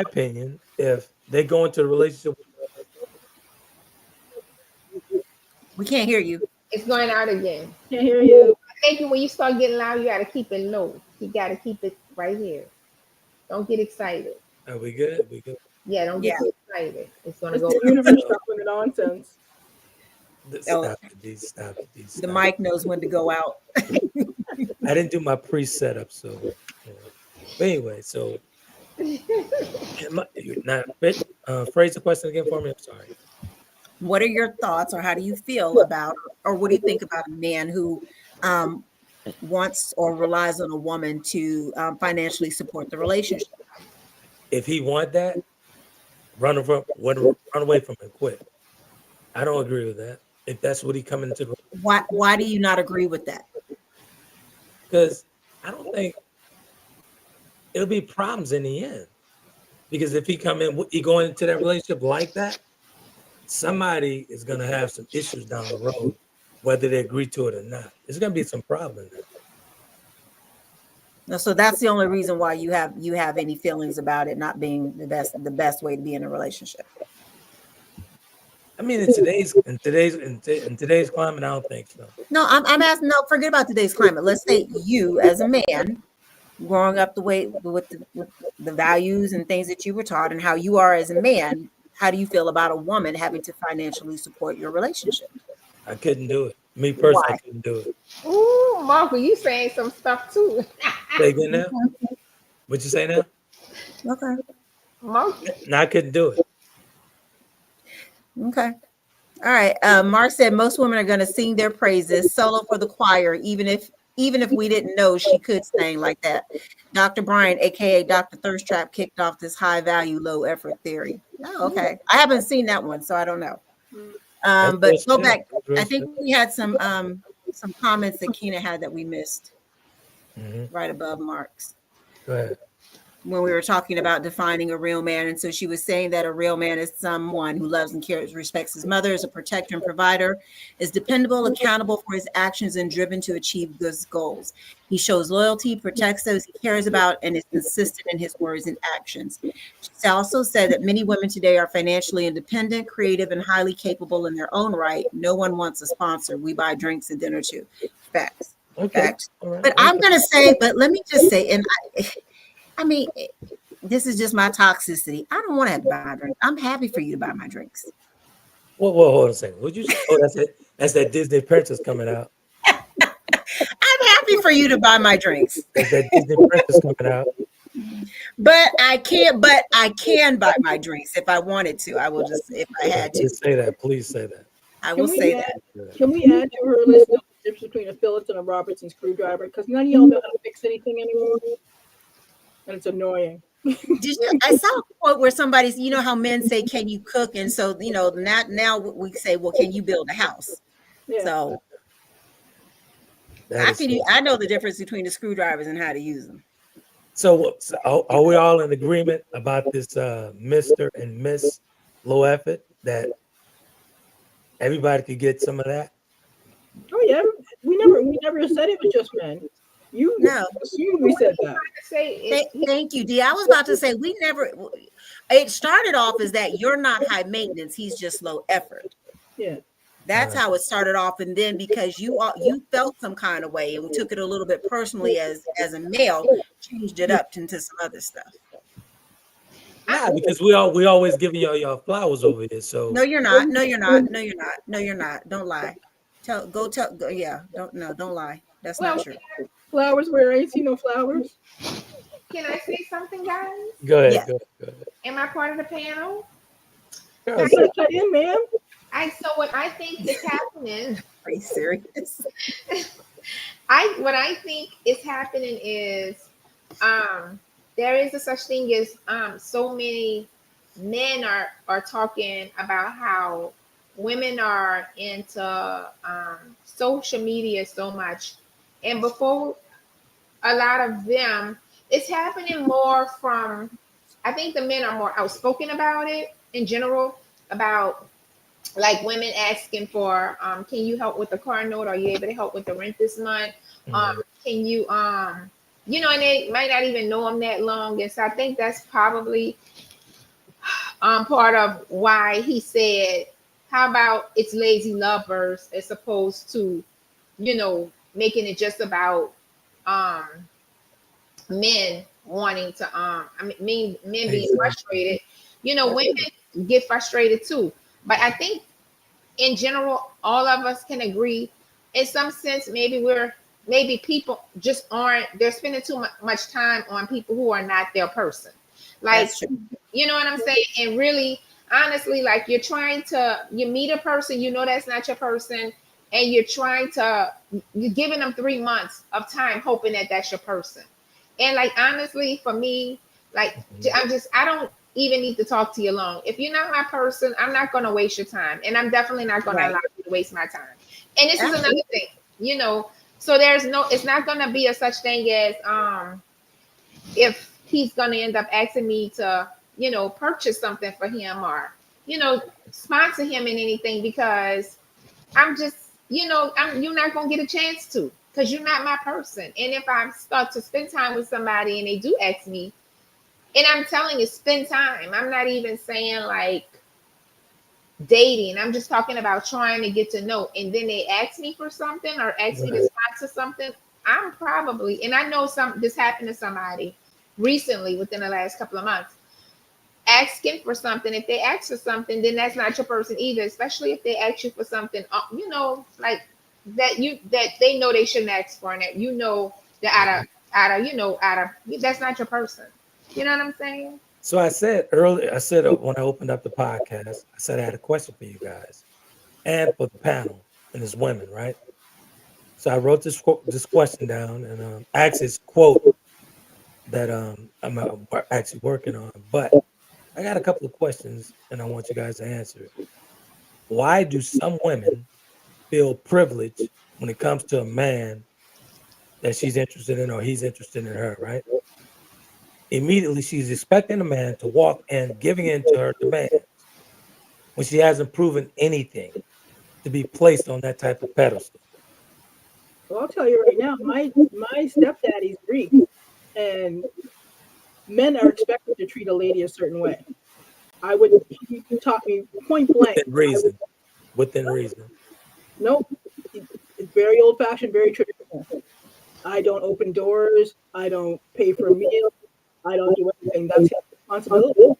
opinion, if they go into a relationship,
we can't hear you.
It's going out again.
Can't hear you.
I think when you start getting loud, you got to keep it low. You got to keep it right here. Don't get excited.
Are we good? We good?
Yeah, don't get excited. It's gonna go.
The universe stop with the nonsense.
Stop it.
The mic knows when to go out.
I didn't do my pre-setup, so. But anyway, so. Phrase the question again for me. I'm sorry.
What are your thoughts, or how do you feel about, or what do you think about a man who wants or relies on a woman to financially support the relationship?
If he want that, run away from him quick. I don't agree with that. if that's what he coming into.
Why do you not agree with that?
Because I don't think it'll be problems in the end. Because if he going into that relationship like that, somebody is gonna have some issues down the road, whether they agree to it or not. There's gonna be some problem there.
So that's the only reason why you have any feelings about it not being the best way to be in a relationship.
I mean, in today's climate, I don't think so.
No, I'm asking. No, forget about today's climate. Let's say you, as a man, growing up the way with the values and things that you were taught, and how you are as a man. How do you feel about a woman having to financially support your relationship?
I couldn't do it. Me personally,
Why?
I couldn't do it.
Ooh, Marco, you saying some stuff too.
Say again now? What you say now?
Okay.
Marco.
No, I couldn't do it.
Okay. All right. Mark said most women are going to sing their praises solo for the choir, even if we didn't know she could sing like that. Dr. Brian, aka Dr. Thirst Trap, kicked off this high value, low effort theory. Oh, okay. I haven't seen that one, so I don't know. But go back. I think we had some comments that Keena had that we missed right above Mark's.
Go ahead.
When we were talking about defining a real man. And so she was saying that a real man is someone who loves and cares, respects his mother, is a protector and provider, is dependable, accountable for his actions, and driven to achieve his goals. He shows loyalty, protects those he cares about, and is consistent in his words and actions. She also said that many women today are financially independent, creative, and highly capable in their own right. No one wants a sponsor. We buy drinks and dinner too. Facts.
Okay.
Facts.
Right.
But I'm going to say, but let me just say, and I mean, this is just my toxicity. I don't want to have to buy my drinks. I'm happy for you to buy my drinks.
Well, hold on a second. What'd you say? Oh, that's it. That's that Disney princess coming out.
I'm happy for you to buy my drinks.
That's that Disney princess coming out.
But I can buy my drinks if I wanted to. I will just, if I had to.
Just say that. Please say that.
I will say that.
Can we add to her list of the difference between a Phillips and a Robertson screwdriver? Because none of y'all know how to fix anything anymore. And it's annoying.
I saw a quote where somebody's, you know how men say, can you cook? And so, now we say, well, can you build a house?
Yeah.
So I know the difference between the screwdrivers and how to use them.
So are we all in agreement about this Mr. and Miss Low Effort, that everybody could get some of that?
Oh yeah, we never said it was just men. You assumed we said that.
Thank you, Dee. I was about to say it started off as that you're not high maintenance, he's just low effort.
Yeah.
That's how it started off. And then because you felt some kind of way and took it a little bit personally as a male, changed it up into some other stuff.
Nah, because we always giving y'all flowers over here. So
No, you're not. Don't lie. Don't lie. That's not true.
Flowers where I ain't see no flowers.
Can I say something, guys?
Go ahead.
Yeah.
Go ahead.
Am I part of the panel?
You gotta cut in, ma'am.
So what I think is happening.
Are you serious?
What I think is happening is there is a such thing as so many men are talking about how women are into social media so much, and before a lot of them, it's happening more from, I think the men are more outspoken about it in general, about like women asking for can you help with the car note? Are you able to help with the rent this month? Can you and they might not even know them that long. And so I think that's probably part of why he said, how about it's lazy lovers as opposed to, making it just about men wanting to men being frustrated. Women get frustrated too. But I think in general, all of us can agree in some sense, maybe people just they're spending too much time on people who are not their person. Like, you know what I'm saying? And really, honestly, like you meet a person, that's not your person. And you're giving them 3 months of time, hoping that that's your person. And like, honestly, for me, like, I don't even need to talk to you long. If you're not my person, I'm not going to waste your time. And I'm definitely not going to allow you to waste my time. And this is another thing, you know. So it's not gonna be a such thing as if he's gonna end up asking me to, you know, purchase something for him or, you know, sponsor him in anything, because I'm just, you know, you're not gonna get a chance to, because you're not my person. And if I start to spend time with somebody and they do ask me, and I'm telling you, spend time. I'm not even saying like dating. I'm just talking about trying to get to know. And then they ask me for something or ask me to sponsor something. I'm probably, and I know this happened to somebody recently within the last couple of months, asking for something. If they ask for something, then that's not your person either, especially if they ask you for something, you know, like that they know they shouldn't ask for, and that, you know, that that's not your person. You know what I'm saying?
So I said earlier, when I opened up the podcast, I said I had a question for you guys and for the panel and as women, right? So I wrote this question down, and actually it's a quote that I'm actually working on. But I got a couple of questions, and I want you guys to answer it. Why do some women feel privileged when it comes to a man that she's interested in or he's interested in her, right? Immediately, she's expecting a man to walk in, giving in to her demands when she hasn't proven anything to be placed on that type of pedestal.
Well, I'll tell you right now, my stepdaddy's Greek, and men are expected to treat a lady a certain way. You taught me point blank.
Within reason.
Nope. It's very old fashioned, very traditional. I don't open doors. I don't pay for a meal. I don't do anything. That's his responsibility.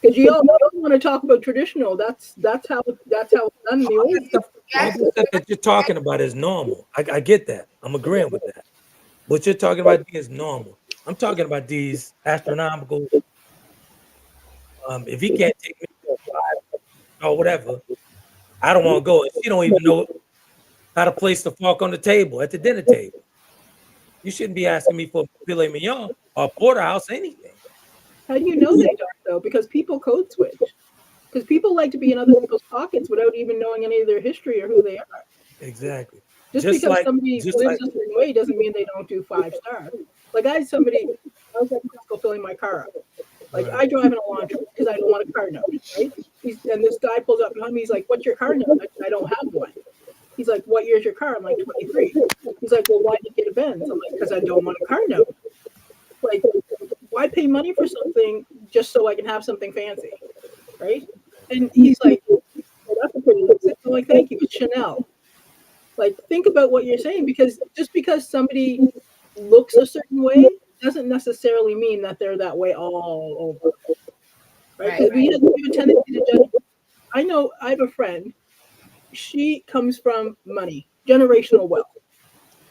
Because you all want to talk about traditional. That's how it's done in the old days.
All the stuff that you're talking about is normal. I get that. I'm agreeing with that. What you're talking about is normal. I'm talking about these astronomical. If he can't take me to a five or whatever, I don't want to go. She don't even know how to place the fork on the table at the dinner table. You shouldn't be asking me for filet mignon or porterhouse, anything.
How do you know they don't, though? Because people code switch. Because people like to be in other people's pockets without even knowing any of their history or who they are.
Exactly.
Just because somebody lives a certain way doesn't mean they don't do 5-star. Like I was at Costco filling my car up. Like I drive in a laundry because I don't want a car note, right? And this guy pulls up behind me. He's like, "What's your car note?" I don't have one. He's like, "What year's your car?" I'm like, 23. He's like, "Well, why did you get a Benz?" I'm like, "Because I don't want a car note." Like, why pay money for something just so I can have something fancy, right? And he's like, "Well, that's a pretty nice." I'm like, "Thank you, it's Chanel." Like, think about what you're saying, because just because somebody looks a certain way doesn't necessarily mean that they're that way all over, right? Because we have a tendency to judge. I know I have a friend. She comes from money, generational wealth.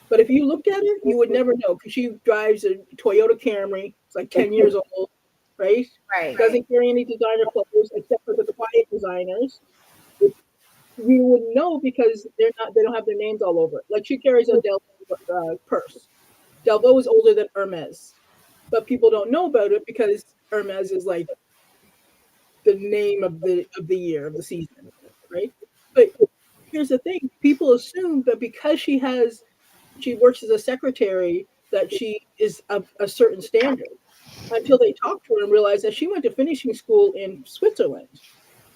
But if you looked at her, you would never know, because she drives a Toyota Camry. It's like 10 years old, right?
Right.
Doesn't carry any designer clothes except for the quiet designers. You wouldn't know because they don't have their names all over it. Like she carries a Delvaux purse. Delvaux is older than Hermes, but people don't know about it because Hermes is like the name of the year of the season, right? But here's the thing: people assume that because she works as a secretary, that she is of a certain standard, until they talk to her and realize that she went to finishing school in Switzerland,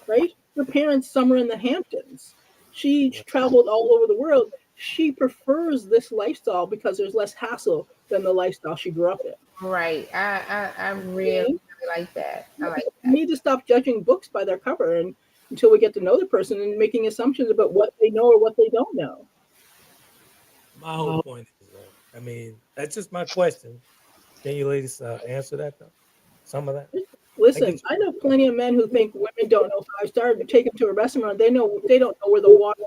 right? Her parents summer in the Hamptons. She traveled all over the world. She prefers this lifestyle because there's less hassle than the lifestyle she grew up in.
Right. I really like that. I like that.
We need to stop judging books by their cover until we get to know the person and making assumptions about what they know or what they don't know.
My whole point is, I mean, that's just my question. Can you ladies answer that though? Some of that.
Listen, I know plenty of men who think women don't know 5-star. To take them to a restaurant, they don't know where the water,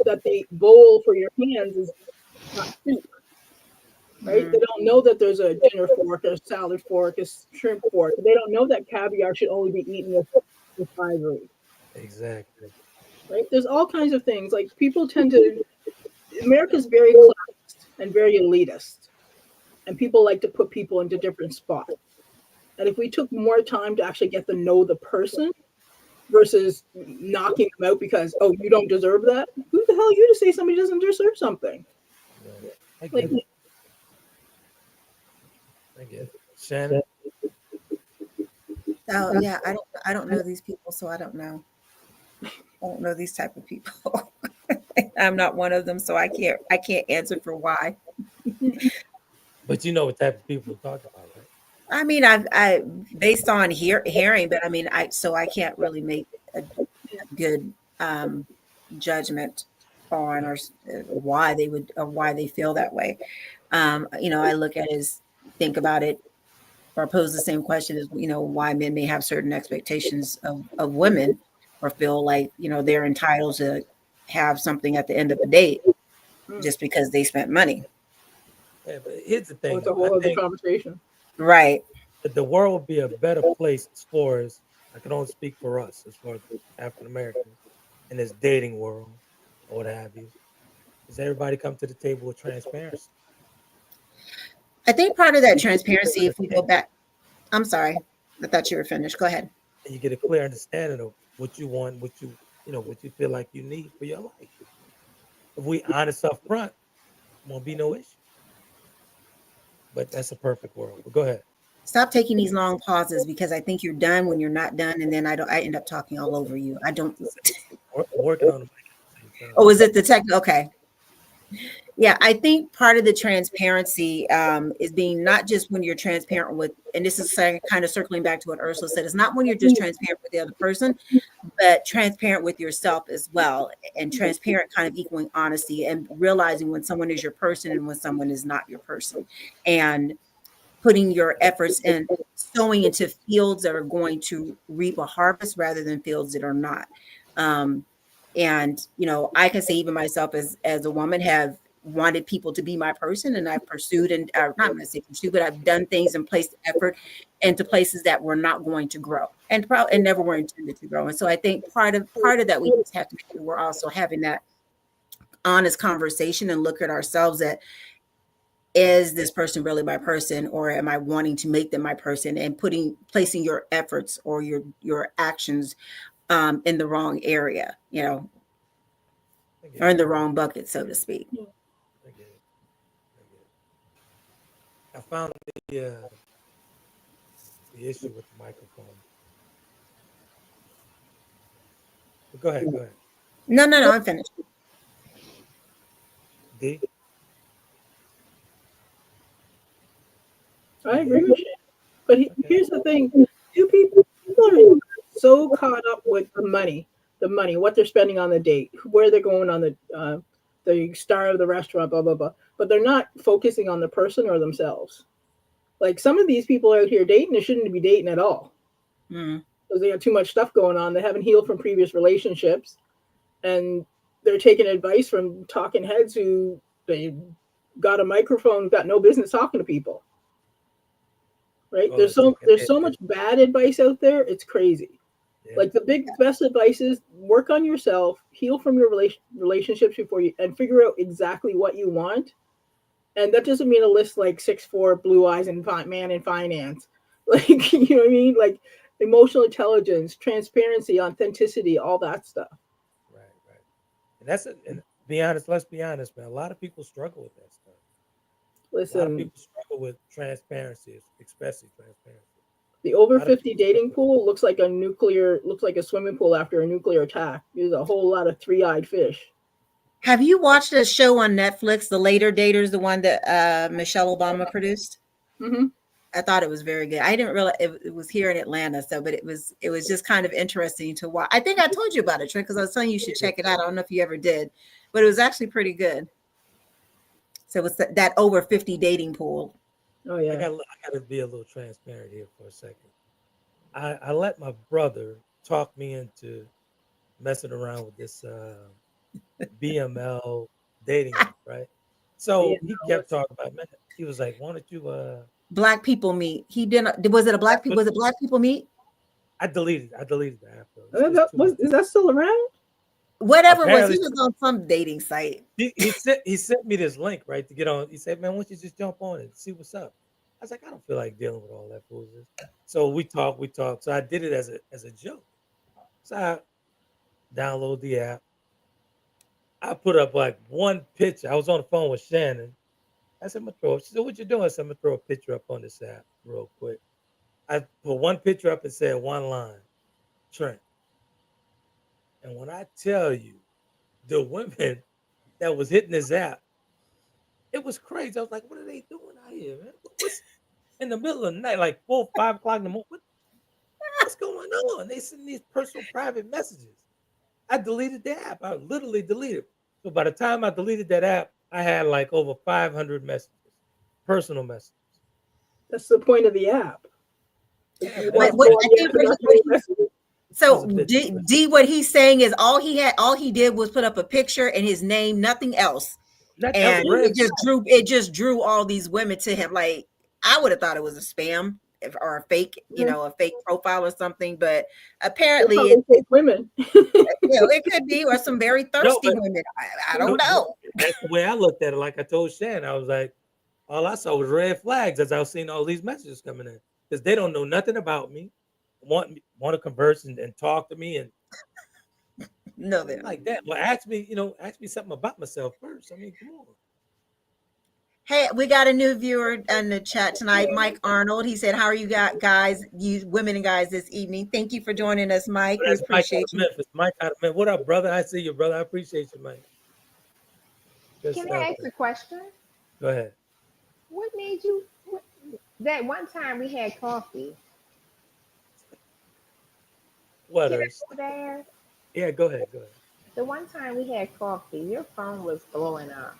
that the bowl for your hands is not soup, right? Mm-hmm. They don't know that there's a dinner fork, a salad fork, a shrimp fork. They don't know that caviar should only be eaten with ivory.
Exactly.
Right? There's all kinds of things. Like people tend to. America's very classist and very elitist, and people like to put people into different spots. And if we took more time to actually get to know the person, versus knocking them out because, oh, you don't deserve that. Who the hell are you to say somebody doesn't deserve something?
Right. I
Like,
get it. I get it. Shannon,
Oh yeah, I don't know these people, so I don't know. I don't know these type of people. I'm not one of them, so I can't answer for why.
but you know what type of people we're talking about, right?
I mean, I based on hearing, but I mean, I can't really make a good judgment on why they would or why they feel that way. I look at it as think about it or pose the same question as why men may have certain expectations of women or feel like they're entitled to have something at the end of the date just because they spent money.
Yeah, but here's the thing,
it's a
though. I
whole other
think
conversation.
Right.
that the world would be a better place as far as I can only speak for us, as far as African Americans in this dating world or what have you. Is everybody come to the table with transparency?
I think part of that transparency, if we go back, I'm sorry, I thought you were finished. Go ahead.
And you get a clear understanding of what you want, what you feel like you need for your life. If we honest up front, won't be no issue. But that's a perfect world. But go ahead.
Stop taking these long pauses because I think you're done when you're not done, and then I end up talking all over you. I don't.
I'm working on the mic at the same time.
Oh, is it the tech? Okay. Yeah, I think part of the transparency is being not just when you're transparent with, and this is kind of circling back to what Ursula said, it's not when you're just transparent with the other person, but transparent with yourself as well. And transparent kind of equaling honesty and realizing when someone is your person and when someone is not your person. And putting your efforts in sowing into fields that are going to reap a harvest rather than fields that are not. And I can say even myself as a woman have wanted people to be my person, and I've pursued and not going to say pursue, but I've done things and placed effort into places that were not going to grow and never were intended to grow. And so I think part of that we just have to make sure we're also having that honest conversation and look at ourselves at, is this person really my person, or am I wanting to make them my person, and placing your efforts or your actions in the wrong area, or in the wrong bucket, so to speak.
I get it. I get it. I found the issue with the microphone. But go ahead. Go ahead.
No, I'm finished.
D.
I agree with you. But here's the thing: people are so caught up with the money, what they're spending on the date, where they're going on the star of the restaurant, blah blah blah. But they're not focusing on the person or themselves. Like some of these people out here dating, they shouldn't be dating at all because they have too much stuff going on. They haven't healed from previous relationships, and they're taking advice from talking heads who they got a microphone, got no business talking to people. Right?
Oh,
There's so much bad advice out there. It's crazy.
yeah.
Like the best advice is work on yourself, heal from your relationships before you, and figure out exactly what you want. And that doesn't mean a list like 6'4", blue eyes, and man in finance. Like you know what I mean? Like emotional intelligence, transparency, authenticity, all that stuff.
Right. And that's it. And be honest. Let's be honest, man. A lot of people struggle with that stuff. A lot of
Listen,
people struggle with transparency, especially transparency.
the over
A lot of
50
people
dating
struggle.
pool looks like a swimming pool after a nuclear attack. There's a whole lot of three-eyed fish.
Have you watched a show on Netflix, The Later Daters, the one that Michelle Obama produced?
Mm-hmm.
I thought it was very good. I didn't realize it was here in Atlanta, but it was just kind of interesting to watch. I think I told you about it, Trent, because I was telling you should check it out. I don't know if you ever did, but it was actually pretty good. So it's that over 50 dating pool.
Oh yeah.
I got to be a little transparent here for a second. I let my brother talk me into messing around with this BML dating app, right? So he kept talking about, man. He was like, "Why don't you?"
Black people meet. He didn't. Was it a black people? Was it black people meet?
I deleted the app though.
Is that still around?
Whatever it was,
Apparently,
he was on some dating site.
he sent me this link, right, to get on. He said, "Man, why don't you just jump on it and see what's up?" I was like, "I don't feel like dealing with all that foolishness." So we talked. So I did it as a joke. So I download the app. I put up like one picture. I was on the phone with Shannon. I said, I'm gonna throw. She said, what you doing? I said, I'm gonna throw a picture up on this app real quick. I put one picture up and said one line, Trent. And when I tell you the women that was hitting this app, it was crazy. I was like, what are they doing out here, man? What's in the middle of the night, like 4, 5 o'clock in the morning? What's going on? They send these personal private messages. I deleted the app. I literally deleted it. So by the time I deleted that app, I had like over 500 messages, personal messages.
That's the point of the app.
Yeah,
You
but
want to
What
go
I
on the
think
app and not get any messages?
so
a bit too much.
D, what he's saying is all he did was put up a picture and his name, nothing else.
That was
And
a red
it just drew all these women to him. Like, I would have thought it was a spam or a fake, a fake profile or something, but
They're
apparently
probably fake women.
it could be, or some very
No,
thirsty
but
women. I don't know.
that's the way I looked at it. Like I told Shan, I was like, all I saw was red flags as I was seeing all these messages coming in because they don't know nothing about me, want to converse and talk to me, and
No,
I'm
they don't.
like that. Well, ask me something about myself first. I mean, come on.
Hey, we got a new viewer in the chat tonight, Mike Arnold. He said, how are you guys, you women and guys, this evening? Thank you for joining us, Mike. We
That's Mike out
appreciate
of
you.
Memphis. Mike out of Memphis. What up, brother? I see you, brother. I appreciate you, Mike. Good
Can
stuff.
I ask
Man.
a question?
Go ahead.
What made you? That one time we had coffee.
What
Can I
else?
go there?
Yeah, go ahead. Go ahead.
The one time we had coffee, your phone was blowing up.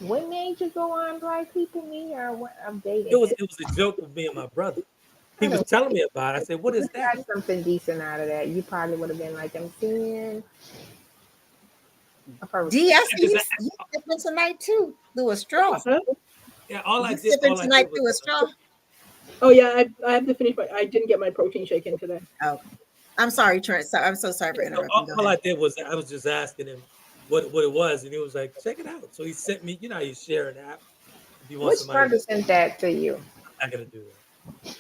What made you go on Black People Me or what? I'm dating him.
It was a joke with me and my brother. He
I
was
don't
telling me about it. I said, "What is
you
that?"
got something decent out of that. You probably would have been like, I'm seeing a person.
D, I see
Because
you sipping tonight too through a straw.
Huh?
yeah,
You sipping
all I
tonight
did was
through a straw?
Oh yeah, I have to finish I didn't get my protein shake in today.
Oh, I'm sorry, Trent. So, I'm so sorry for interrupting. Go
all I
ahead.
did was I was just asking him what it was, and he was like, "Check it out." So he sent me. You know how you share an app if you want
Which
somebody to.
brother sent that to you?
I'm not gonna do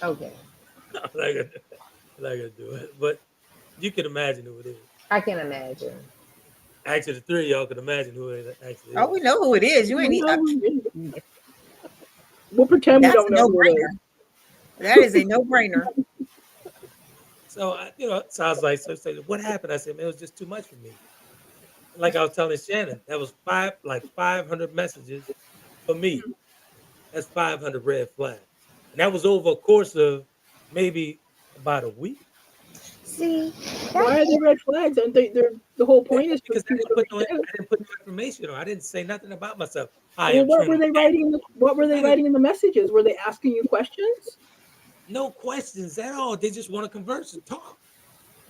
Okay.
that. I'm not gonna do it. But you can imagine who it is.
I can imagine.
Actually, the three of y'all can imagine who it actually
Oh, we
is.
know who it is. You ain't
We
need,
know. We'll pretend we
that's
don't
a
know who it is.
no-brainer. That is a no-brainer.
So so I was like, so what happened? I said, man, it was just too much for me. Like I was telling Shannon, that was 500 messages for me. That's 500 red flags, and that was over a course of maybe about a week.
See,
Why are
that's
they red flags? And they're the whole point is for
Because
people to
I
understand.
didn't put no information on. I didn't say nothing about myself. I
Well,
am
what
Trent.
were they writing? What were they writing in the messages? Were they asking you questions?
No questions at all. They just want to converse and talk.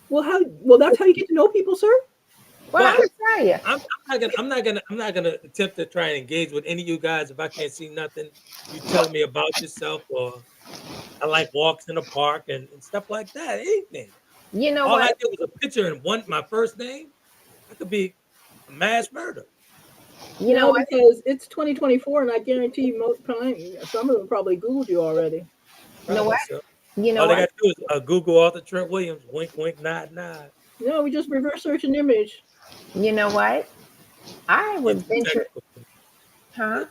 Well, Well, that's how you get to know people, sir.
well, I'm
But
gonna tell you.
I'm not gonna attempt to try and engage with any of you guys if I can't see nothing. You telling me about yourself, or I like walks in the park and stuff like that. Anything.
You know
All I
what?
did was a picture and my first name. I could be a mass murder.
You know
No,
what?
because it's 2024, and I guarantee most time some of them probably Googled you already.
You know
Probably
what?
so.
You know
All they
what?
got to do is Google author Trent Williams. Wink, wink, nod, nod.
No, we just reverse search an image.
You know what? I
You're
would
too
venture,
technical.
huh?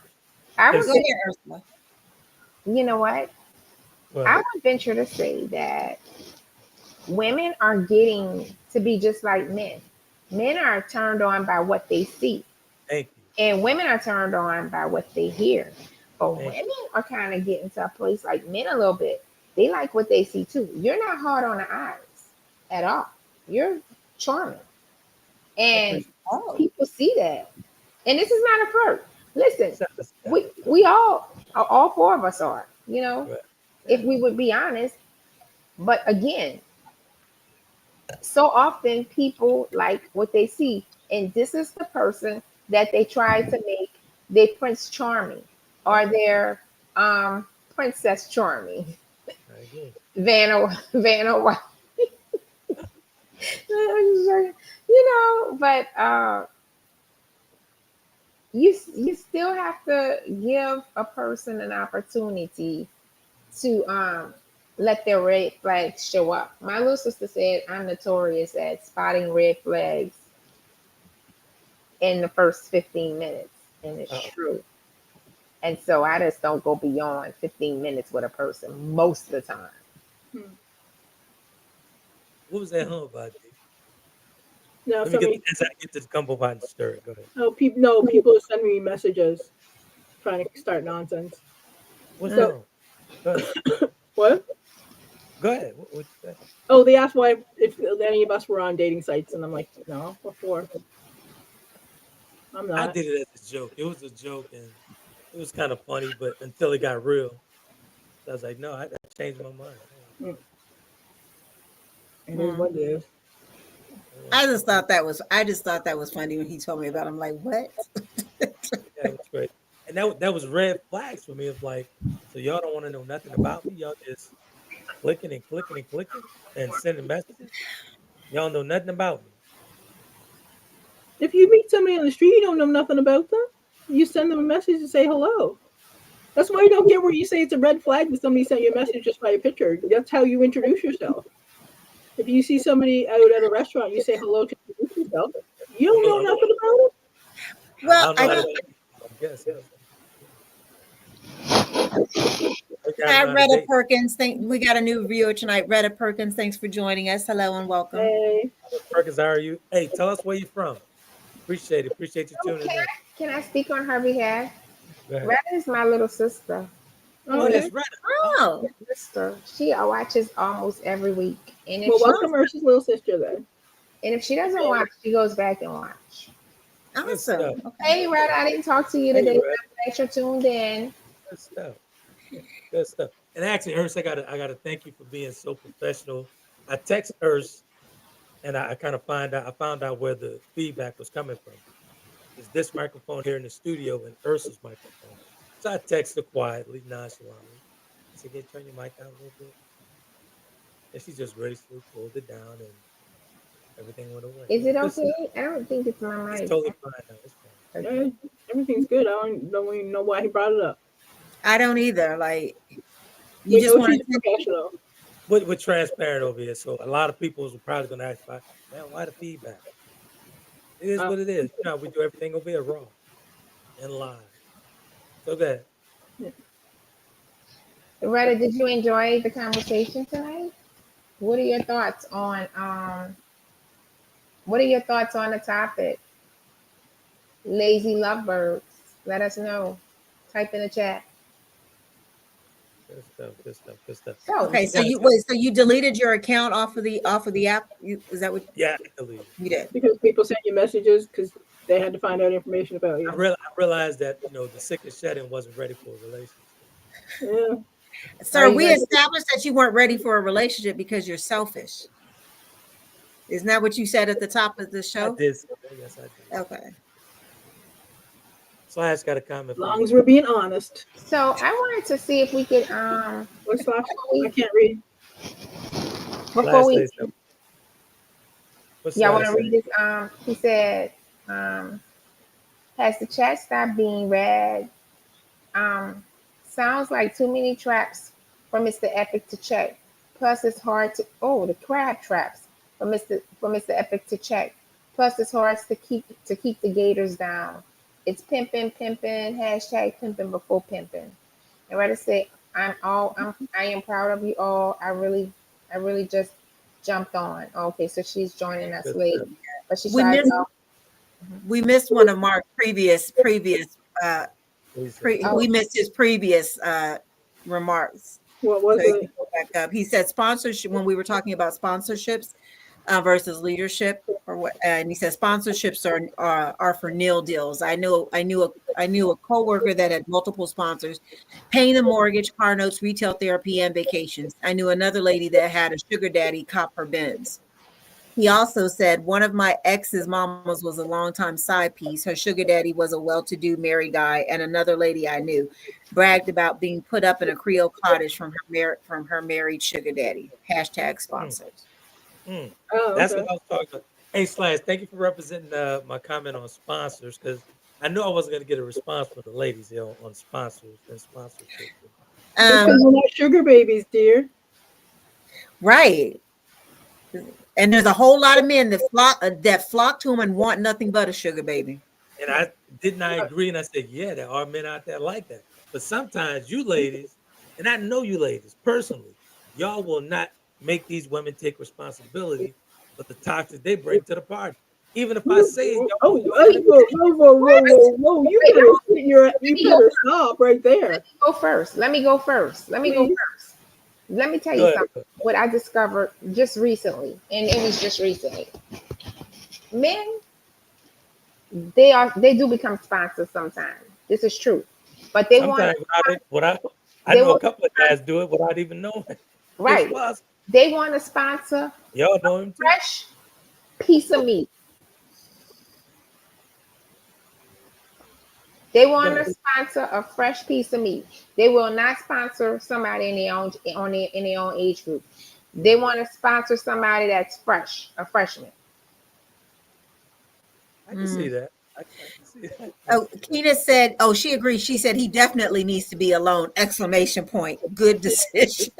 I would,
Go ahead, Ursula.
you know what? I
Well,
would venture to say that women are getting to be just like men. Men are turned on by what they see,
thank you.
and women are turned on by what they hear. But
Thank
women are kind of getting to a place like men a little bit. They like what they see too. You're not hard on the eyes at all. You're charming. And
Oh,
people see that. And this is not a flirt. Listen,
you.
we all four of us are, you know,
Right.
if
Yeah.
we would be honest. But again, so often people like what they see. And this is the person that they try to make their Prince Charming or their Princess Charming.
I agree.
Vanna White. You know, but you still have to give a person an opportunity to let their red flags show up. My little sister said I'm notorious at spotting red flags in the first 15 minutes, and it's true. And so I just don't go beyond 15 minutes with a person most of the time.
What was that hum about, D?
No,
Let me
somebody.
as I get this gumbo pot and stir it. Go ahead.
Oh, people. No, people send me messages trying to start nonsense.
What's
So
wrong? Go ahead.
what?
Go ahead. What you say?
Oh, they asked why if any of us were on dating sites, and I'm like, no, what for? I'm
I
not.
did it as a joke. It was a joke, and it was kind of funny. But until it got real, I was like, no, I changed my mind.
It is what it is.
I just thought that was funny when he told me about it. I'm like, what?
Yeah, it was great. And that was red flags for me. Of like, so y'all don't want to know nothing about me. Y'all just clicking and clicking and clicking and sending messages. Y'all know nothing about me.
If you meet somebody on the street, you don't know nothing about them. You send them a message and say hello. That's why you don't get where you say it's a red flag that somebody sent you a message just by a picture. That's how you introduce yourself. If you see somebody out at a restaurant, you say hello to introduce yourself. You don't know nothing about it.
I
Well,
don't know how to. I guess. I gotta
Hi,
know how to
Retta
date.
Perkins. We got a new viewer tonight. Retta Perkins, thanks for joining us. Hello and welcome.
Hey,
Perkins, how are you? Hey, tell us where you're from. Appreciate it. Appreciate you
Oh,
tuning in.
can I speak on her behalf?
Go ahead.
Retta is my little sister.
Oh,
okay.
that's right.
Oh,
Sister. She watches almost every week. And if
Well,
she
welcome Ursula's little sister then.
and if she doesn't watch, she goes back and watch.
Good stuff.
awesome. Okay.
Hey, Retta, I didn't talk to you
Hey,
today.
Red.
I'm glad you're tuned in.
Good stuff. Good stuff. And actually, Urs, I gotta thank you for being so professional. I text Urs and I kind of I found out where the feedback was coming from. Is this microphone here in the studio and Ursa's microphone? So I texted her quietly, nonchalantly. I said, "Can you turn your mic down a little bit?" And she just gracefully pulled it down, and everything went away.
Is it
Good
okay?
stuff.
I don't think it's my
It's
mic.
totally fine now. It's fine.
Yeah, everything's good. I don't even know why he brought it up.
I don't either. Like, you
We
just
know
want
she's
to.
professional.
We're transparent over here, so a lot of people are probably going to ask, "Man, why the feedback?" It is what it is. You know, we do everything over here raw and live. So good.
Retta, did you enjoy the conversation tonight? What are your thoughts on what are your thoughts on the topic? Lazy lovebirds. Let us know. Type in the chat.
Good stuff. Good stuff. Good stuff.
So
Okay,
You
so
guys,
you deleted your account off of the app? Is that what
yeah, I deleted.
you did?
Because people sent you messages because they had to find out information about you.
I realized that the sick and shedding wasn't ready for a relationship.
Yeah.
Sir,
you
we
guys-
established that you weren't ready for a relationship because you're selfish. Isn't that what you said at the top of the
I
show?
did. Yes, I did.
Okay.
Slash got a comment
As
for
long
you.
as we're being honest.
so I wanted to see if we could
What's Slash? I can't read.
before
Slash
we
say something. What's
y'all want
Slash
to read
say?
this? He said, has the chat stopped being read? Sounds like too many traps for Mr. Epic to check. Plus, it's hard to the crab traps for Mr. Epic to check. Plus, it's hard to keep the gators down. It's pimping, hashtag pimping before pimping. And Reddit say, I am proud of you all. I really just jumped on. Okay, so she's joining us
Good
late,
stuff.
but she
We
started
missed
off.
we missed one of Mark's previous
Please say.
Oh.
we missed his previous remarks.
What was
So you
it?
can go back up. He said sponsorship when we were talking about sponsorships versus leadership, or what? And he said sponsorships are for nil deals. I knew a coworker that had multiple sponsors, paying the mortgage, car notes, retail therapy, and vacations. I knew another lady that had a sugar daddy cop her Benz. He also said one of my ex's mamas was a longtime side piece. Her sugar daddy was a well-to-do married guy, and another lady I knew bragged about being put up in a Creole cottage from her married sugar daddy. Hashtag sponsors.
Oh,
That's
okay.
what I was talking about. Hey, Slash, thank you for representing my comment on sponsors because I knew I wasn't going to get a response from the ladies here on sponsors and sponsorships.
Just because we're not sugar babies, dear.
Right. And there's a whole lot of men that flock to him and want nothing but a sugar baby.
And I didn't I agree, and I said, yeah, there are men out there like that. But sometimes you ladies, and I know you ladies personally, y'all will not make these women take responsibility for the toxic they bring to the party. Even if I say it,
Oh,
y'all
whoa,
gonna
whoa! You
Wait,
better stop right there.
Go first. Let me go first. Let me tell
Go
you
ahead.
something. What I discovered just recently, and it was just recently. Men, they do become sponsors sometimes. This is true, but they want
Sometimes I
they
know a
want
couple of guys do it without even knowing it's
right.
possible.
They want to sponsor
Y'all know him too.
fresh piece of meat. They want to sponsor a fresh piece of meat. They will not sponsor somebody in their own age group. They want to sponsor somebody that's fresh, a freshman.
I can see that. I can see that.
Oh, Keena said, oh, she agrees. She said he definitely needs to be alone. Exclamation point. Good decision.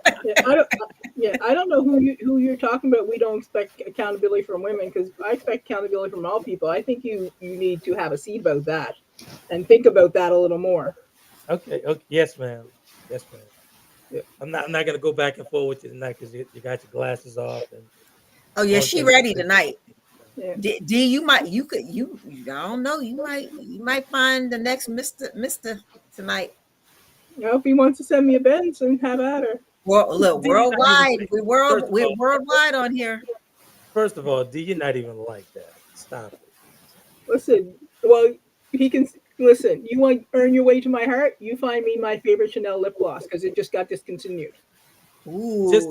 I don't know who you're talking about. We don't expect accountability from women because I expect accountability from all people. I think you need to have a seat about that and think about that a little more.
Okay. Yes, ma'am. Yes, ma'am.
Yeah.
I'm not gonna go back and forth with you tonight because you got your glasses off and
Oh yeah, she ready tonight.
Yeah.
D, I don't know. You might find the next Mister tonight.
If he wants to send me a Benz, and have at her.
Well, look,
D, you're not even
worldwide. We're worldwide on here.
First of all, D, you're not even like that. Stop it.
Listen, well, he can listen. You want to earn your way to my heart? You find me my favorite Chanel lip gloss because it just got discontinued.
Ooh.
Just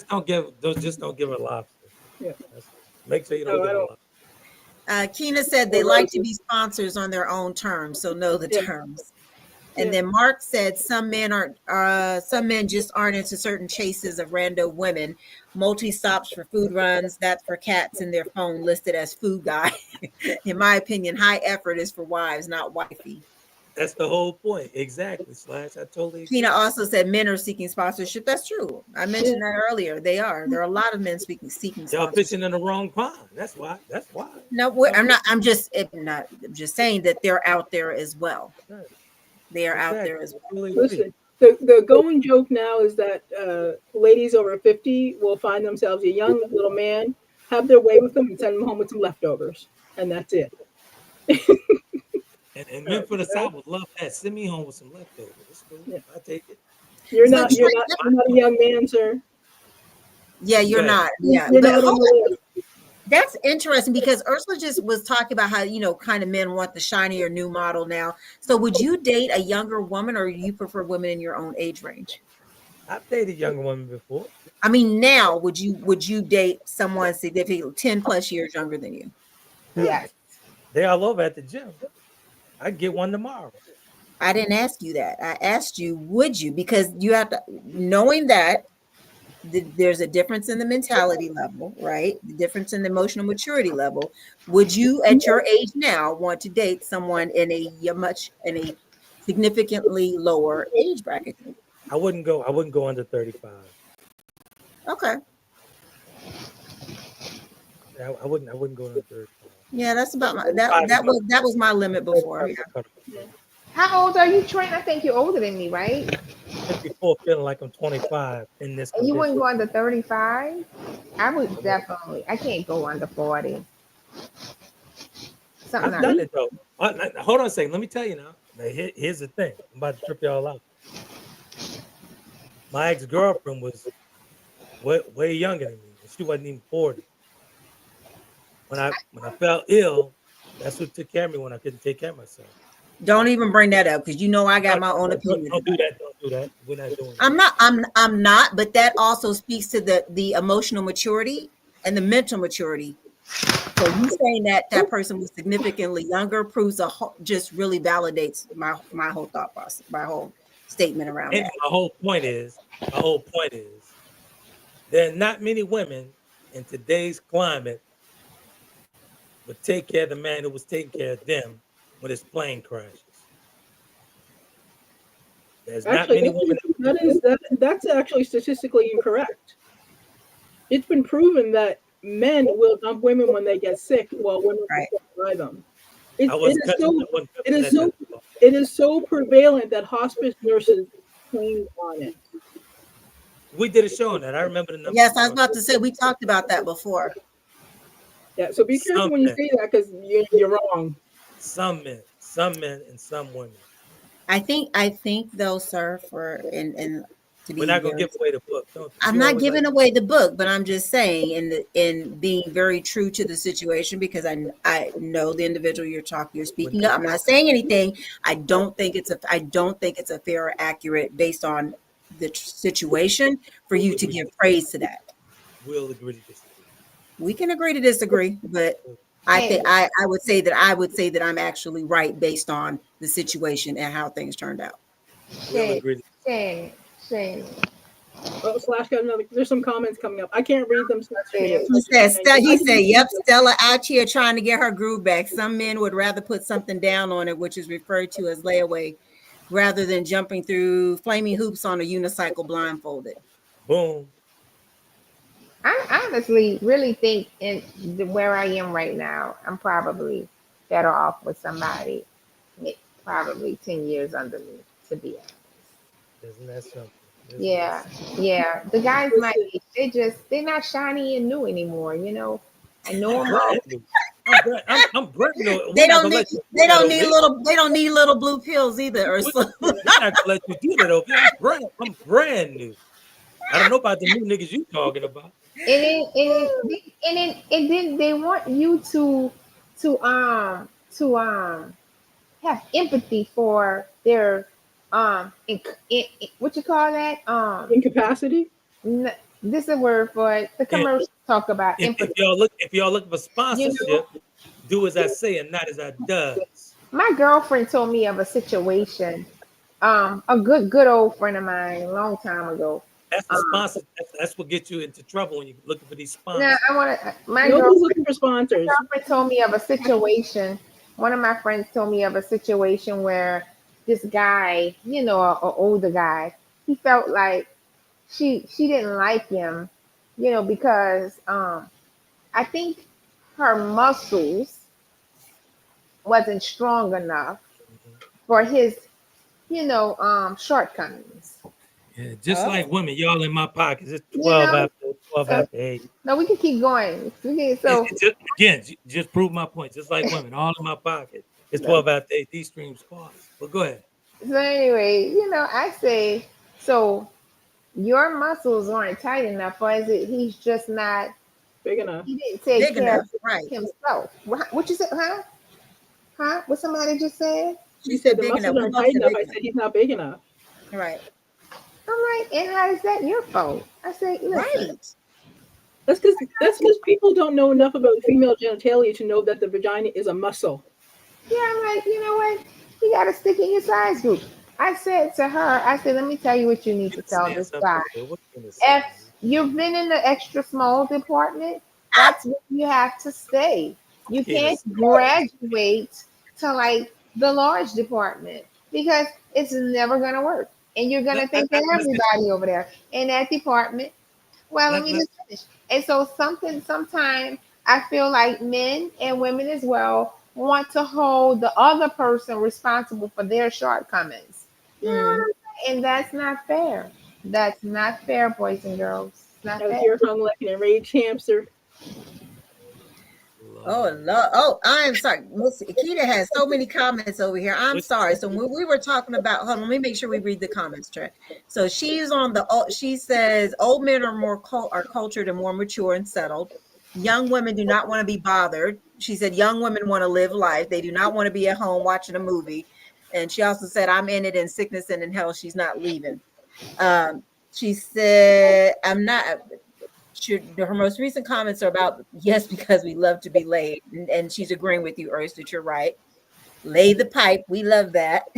don't give her lobster.
Yeah.
Make sure you don't give her lobster.
Keena said they like to be sponsors on their own terms, so know the terms. And then Mark said some men just aren't into certain chases of random women. Multi-stops for food runs, that's for cats in their phone listed as food guy. In my opinion, high effort is for wives, not wifey.
That's the whole point. Exactly, Slash. I totally agree.
Keena also said men are seeking sponsorship. That's true. I mentioned that earlier. They are. There are a lot of men seeking
Y'all
sponsorship.
fishing in the wrong pond. That's why.
No, I'm not. I'm just saying that they're out there as well. They are out there as well.
Listen, the going joke now is that ladies over 50 will find themselves a young little man, have their way with them, and send them home with some leftovers, and that's it.
And men for the South would love that. Send me home with some leftovers. That's cool.
Yeah.
I take it.
You're not a young man, sir.
Yeah, you're not. Yeah,
You're
but
not on the list.
That's interesting because Ursula just was talking about how, kind of men want the shinier new model now. So would you date a younger woman or you prefer women in your own age range?
I've dated younger women before.
I mean, now would you date someone significantly 10 plus years younger than you?
Yes.
They all over at the gym. I'd get one tomorrow.
I didn't ask you that. I asked you, would you? Because you have to, knowing that there's a difference in the mentality level, right? The difference in the emotional maturity level. Would you, at your age now, want to date someone in a significantly lower age bracket?
I wouldn't go under 35.
Okay.
I wouldn't go under 35.
Yeah, that's about that was my limit before. Yeah.
How old are you, Trent? I think you're older than me, right?
54, feeling like I'm 25 in this.
And you wouldn't go under 35? I would definitely. I can't go under 40. Something
I've done it though. Hold on a second. Let me tell you now. Here's the thing. I'm about to trip y'all out. My ex-girlfriend was way younger than me. She wasn't even 40. When I fell ill, that's who took care of me when I couldn't take care of myself.
Don't even bring that up because I got my own opinion.
Don't do that. We're not doing
that. I'm not, but that also speaks to the emotional maturity and the mental maturity. So you saying that person was significantly younger proves just really validates my whole thought process, my whole statement around that.
My whole point is, there are not many women in today's climate would take care of the man who was taking care of them when his plane crashes. There's not many women.
That's actually statistically incorrect. it's been proven that men will dump women when they get sick, while women
Right.
will supply them.
I wasn't touching that one.
It is so prevalent that hospice nurses claim on it.
We did a show on that. I remember the numbers.
Yes, I was about to say we talked about that before.
Yeah, so be careful when you say that, because you're wrong.
Some men, and some women.
I think though, sir, and to be
We're not gonna give away the book.
I'm not giving away the book, but I'm just saying in being very true to the situation, because I know the individual you're speaking of. I'm not saying anything. I don't think it's a fair or accurate based on the situation for you to give praise to that.
We'll agree to disagree.
We can agree to disagree, but I think I would say that I'm actually right based on the situation and how things turned out.
We'll agree.
Shane.
Oh, Slash got another. There's some comments coming up. I can't read them.
He said, "Yep, Stella out here trying to get her groove back. Some men would rather put something down on it, which is referred to as layaway, rather than jumping through flaming hoops on a unicycle blindfolded."
Boom.
I honestly really think where I am right now, I'm probably better off with somebody probably 10 years under me, to be honest.
Isn't that something?
Yeah. The guys my age, they're not shiny and new anymore, you know. I know them all.
I'm brand new.
They don't need little blue pills either. Or
something. We're not gonna let you do that over here. I'm brand new. I don't know about the new niggas you talking about.
And then they want you to have empathy for their what you call that
incapacity.
This is a word for it. The commercials talk about empathy.
If y'all look for sponsorship, do as I say and not as I does.
My girlfriend told me of a situation, a good old friend of mine, a long time ago.
That's the sponsor. That's what gets you into trouble when you're looking for these sponsors.
Yeah, I want to.
Nobody's looking for sponsors.
My girlfriend told me of a situation. One of my friends told me of a situation where this guy, an older guy, he felt like she didn't like him, because I think her muscles wasn't strong enough for his, shortcomings.
Yeah, just like women, y'all in my pockets. It's 12 after 8.
No, we can keep going.
Just prove my point. Just like women, all in my pocket. It's 12 after 8. These streams cost. But go ahead.
So anyway, I say, so your muscles aren't tight enough, or is it he's just not
big enough?
He didn't take care of himself. What you said, huh? What somebody just said?
She said the muscles aren't tight enough. I said he's not big enough.
Right.
I'm like, and how is that your fault? I said,
right.
That's because people don't know enough about female genitalia to know that the vagina is a muscle.
Yeah, I'm like, you know what? You got to stick in your size group. I said to her, let me tell you what you need to tell this guy. If you've been in the extra small department, that's where you have to stay. You can't graduate to like the large department because it's never going to work. And you're going to think that everybody over there in that department. Well, let me just finish. And so sometimes I feel like men and women as well want to hold the other person responsible for their shortcomings. You know what I'm saying? And that's not fair. That's not fair, boys and girls. It's not fair.
Your tongue like an enraged hamster.
Oh, Lord. Oh, I am sorry. Akita has so many comments over here. I'm sorry. So when we were talking about, hold on, let me make sure we read the comments, Trent. So she says, old men are cultured and more mature and settled. Young women do not want to be bothered. She said, young women want to live life. They do not want to be at home watching a movie. And she also said, I'm in it in sickness and in health. She's not leaving. She said, her most recent comments are about, yes, because we love to be laid. And she's agreeing with you, Ernst, that you're right. Lay the pipe. We love that.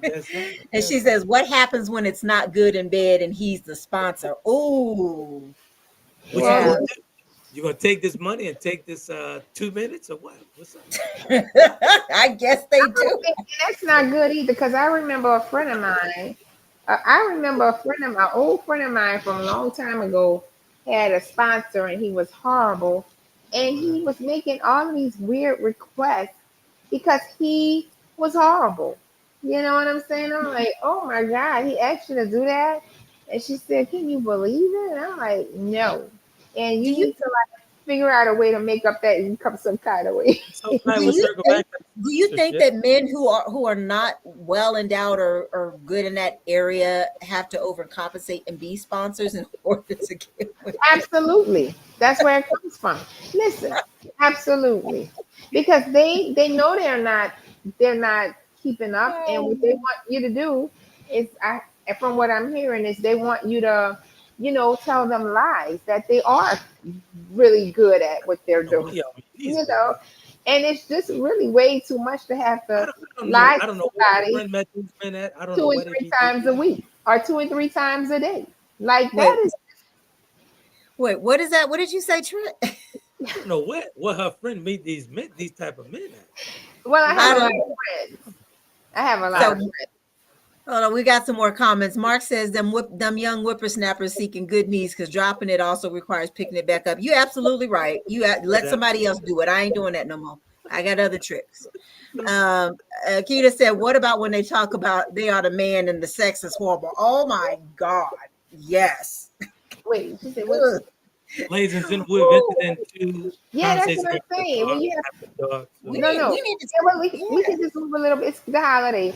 And she says, what happens when it's not good in bed and he's the sponsor? Oh,
yeah. You gonna take this money and take this 2 minutes or what? What's up?
I guess they do.
And that's not good either, because I remember a friend of mine. An old friend of mine from a long time ago. had a sponsor and he was horrible, and he was making all of these weird requests because he was horrible. You know what I'm saying? I'm like, oh my God, he asked you to do that? And she said, can you believe it? And I'm like, no. And
Do
you
you
need to like figure out a way to make up that income some kind of way.
So tonight
do
we'll
you
circle
think
back to
do you think
sponsorship.
that men who are not well endowed or good in that area have to overcompensate and be sponsors in order to get women?
Absolutely. That's where it comes from. Listen, absolutely. Because they know they're not keeping up, and what they want you to do is from what I'm hearing is they want you to, tell them lies that they are really good at what they're
Oh,
doing.
yeah, these
You
men.
know, and it's just really way too much to have
I
to
don't, I don't know.
lie
I
to
don't know where my
somebody
friend met these men at. I don't know
two and
where they
three
be meeting
times a
them.
week or 2 and 3 times a day. Like
Wait,
that is
what is that? What did you say, Trent?
I don't know where her friend meet these men, these type of men at.
well, I have
I
a lot
don't
of
know.
friends. I have a lot
So
of friends.
hold on, we got some more comments. Mark says them young whippersnappers seeking good knees because dropping it also requires picking it back up. You absolutely right. Let
That,
somebody else do it. I ain't doing that no more. I got other tricks. Keita said, what about when they talk about they are the man and the sex is horrible? Oh my God. Yes.
Wait, she said what?
ladies and gentlemen, we've
Ooh,
entered into
Yeah, that's
conversation
what I'm
after
saying. When
dark.
you have
After dark.
we
So
no,
need
no,
we need to
yeah, well, we
yeah.
can just move a little bit. It's the holiday,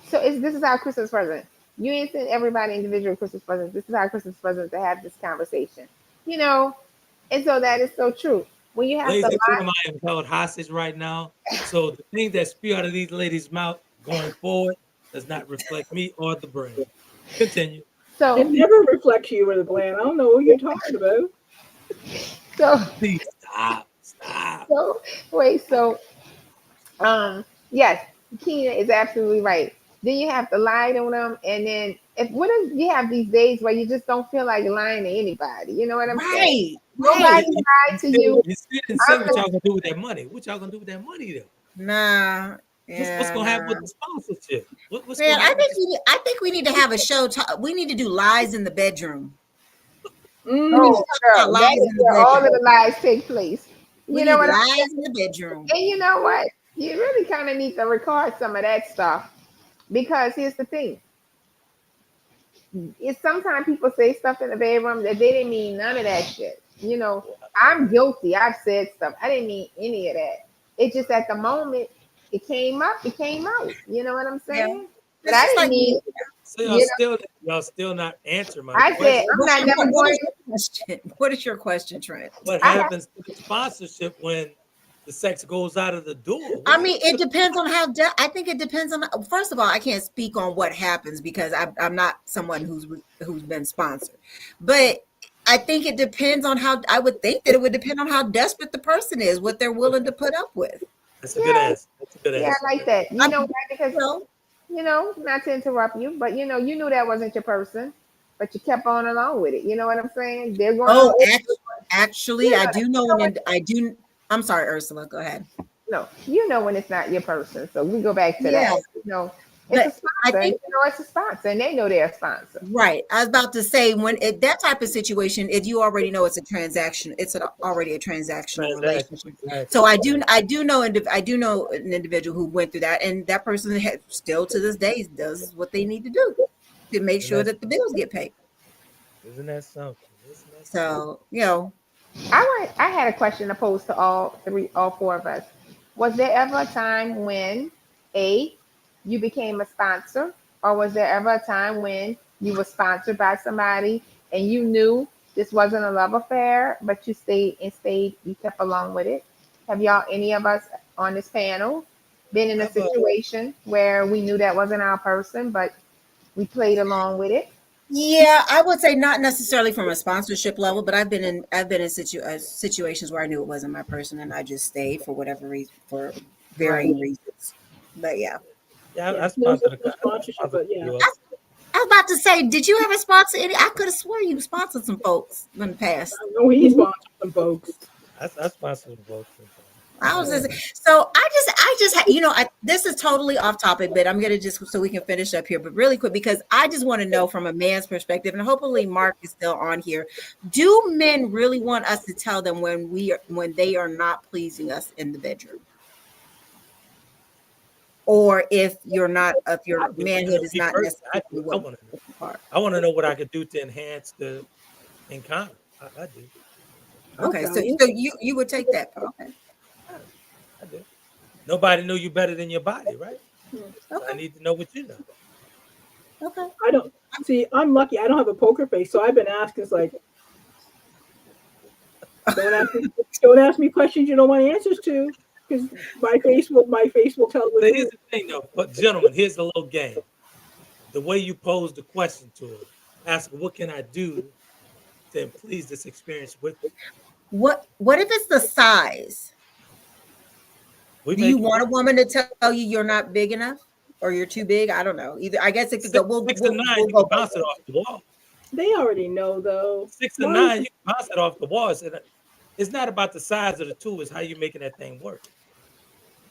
so this is our Christmas present. You ain't send everybody individual Christmas presents. This is our Christmas present to have this conversation. You know, and so that is so true. When you have to
ladies and
lie,
gentlemen, I am held hostage right now. So the thing that spew out of these ladies' mouth going forward does not reflect me or the brand. Continue.
so
It never reflects you with a plan. I don't know what you're talking about.
so
Please stop. Stop.
so wait, so yes, Keena is absolutely right. Then you have to lie to them, and then what if you have these days where you just don't feel like lying to anybody? You know what I'm saying?
Right,
Nobody
right.
He
lied to
still,
you.
he still didn't say
I'm
what y'all gonna do with that money. What y'all gonna do with that money though?
Nah,
What's
yeah,
gonna happen
nah.
with the sponsorship? What's
Man,
gonna happen with the
I think we need to have a show. We need to do lies in the bedroom. We need to
Mm.
Oh,
talk about
girl, that
lies
is
in the
where all of
bedroom.
the lies take place.
We
You know
need
what I'm
lies
saying?
in the bedroom.
And you know what? You really kind of need to record some of that stuff because here's the thing: it's sometimes people say stuff in the bedroom that they didn't mean none of that shit. I'm guilty. I've said stuff. I didn't mean any of that. It just at the moment it came up, it came out. You know what I'm
Yeah,
saying? But
it's
I
just
didn't
like
mean,
so
you know,
y'all still not answer my
I said
question.
I'm not never
what
going.
is your question? What is your question, Trent?
What
I have
happens to the sponsorship when the sex goes out of the door? What
I mean,
happens
it
to the
depends on how. I think it depends on. First of all, I can't speak on what happens because I'm not someone who's been sponsored, but I think it depends on how. I would think that it would depend on how desperate the person is, what they're willing to put up with.
That's a good
yeah,
answer. That's a good
yeah,
answer.
I like that. You
I'm,
know why? Because
you know,
not to interrupt you, but you knew that wasn't your person, but you kept on along with it. You know what I'm saying? They're going
oh,
on.
actually,
You
I
know,
do know, and I do. I'm sorry, Ursula. Go ahead.
no, you know when it's not your person. So we go back to
Yeah,
that. It's a
but I
sponsor, and
think
it's a sponsor, and they know they're a sponsor.
right. I was about to say that type of situation, if you already know it's a transaction, it's already a transactional
Transaction.
relationship. So
Exactly.
I do know an individual who went through that, and that person still to this day does what they need to do to make
Isn't
sure
that
that the bills get paid.
isn't that something? Isn't that something?
So
I had a question to pose to all four of us. Was there ever a time when A, you became a sponsor, or was there ever a time when you were sponsored by somebody and you knew this wasn't a love affair, but you kept along with it? Have y'all, any of us on this panel, been in a
I've
situation where we knew that wasn't our person, but we played along with it?
yeah, I would say not necessarily from a sponsorship level, but I've been in situations where I knew it wasn't my person, and I just stayed for whatever reason, for
Right.
varying reasons. But yeah.
yeah,
Yeah,
I
no,
sponsored
no
I
sponsorship,
sponsored
but
a
yeah.
few others.
I was about to say, did you ever sponsor any? I could have swore you sponsored some folks in the past.
I know he sponsored some folks.
I sponsored some folks.
I was just, so I just, you know, this is totally off topic, but I'm gonna just so we can finish up here, but really quick because I just want to know from a man's perspective, and hopefully Mark is still on here. Do men really want us to tell them when they are not pleasing us in the bedroom, or if your manhood is not necessarily what
I want to know what I could do to enhance the encounter. I do.
Okay, so you would take that. Okay.
I do. Nobody knew you better than your body, right?
Okay.
So I need to know what you know.
Okay.
I don't see. I'm lucky. I don't have a poker face, so I've been asked. It's like, don't ask me questions you don't want answers to, because my face will tell the truth.
Here's the thing, though, but gentlemen, here's the little game. The way you pose the question to her, ask her, what can I do to please this experience with you?
What if it's the size? Do you want a woman to tell you you're not big enough or you're too big? I don't know. Either I guess it could go. We'll
you can bounce it off the wall.
They already know, though.
6 and 9, you can bounce it off the walls. It's not about the size of the tool; it's how you making that thing work.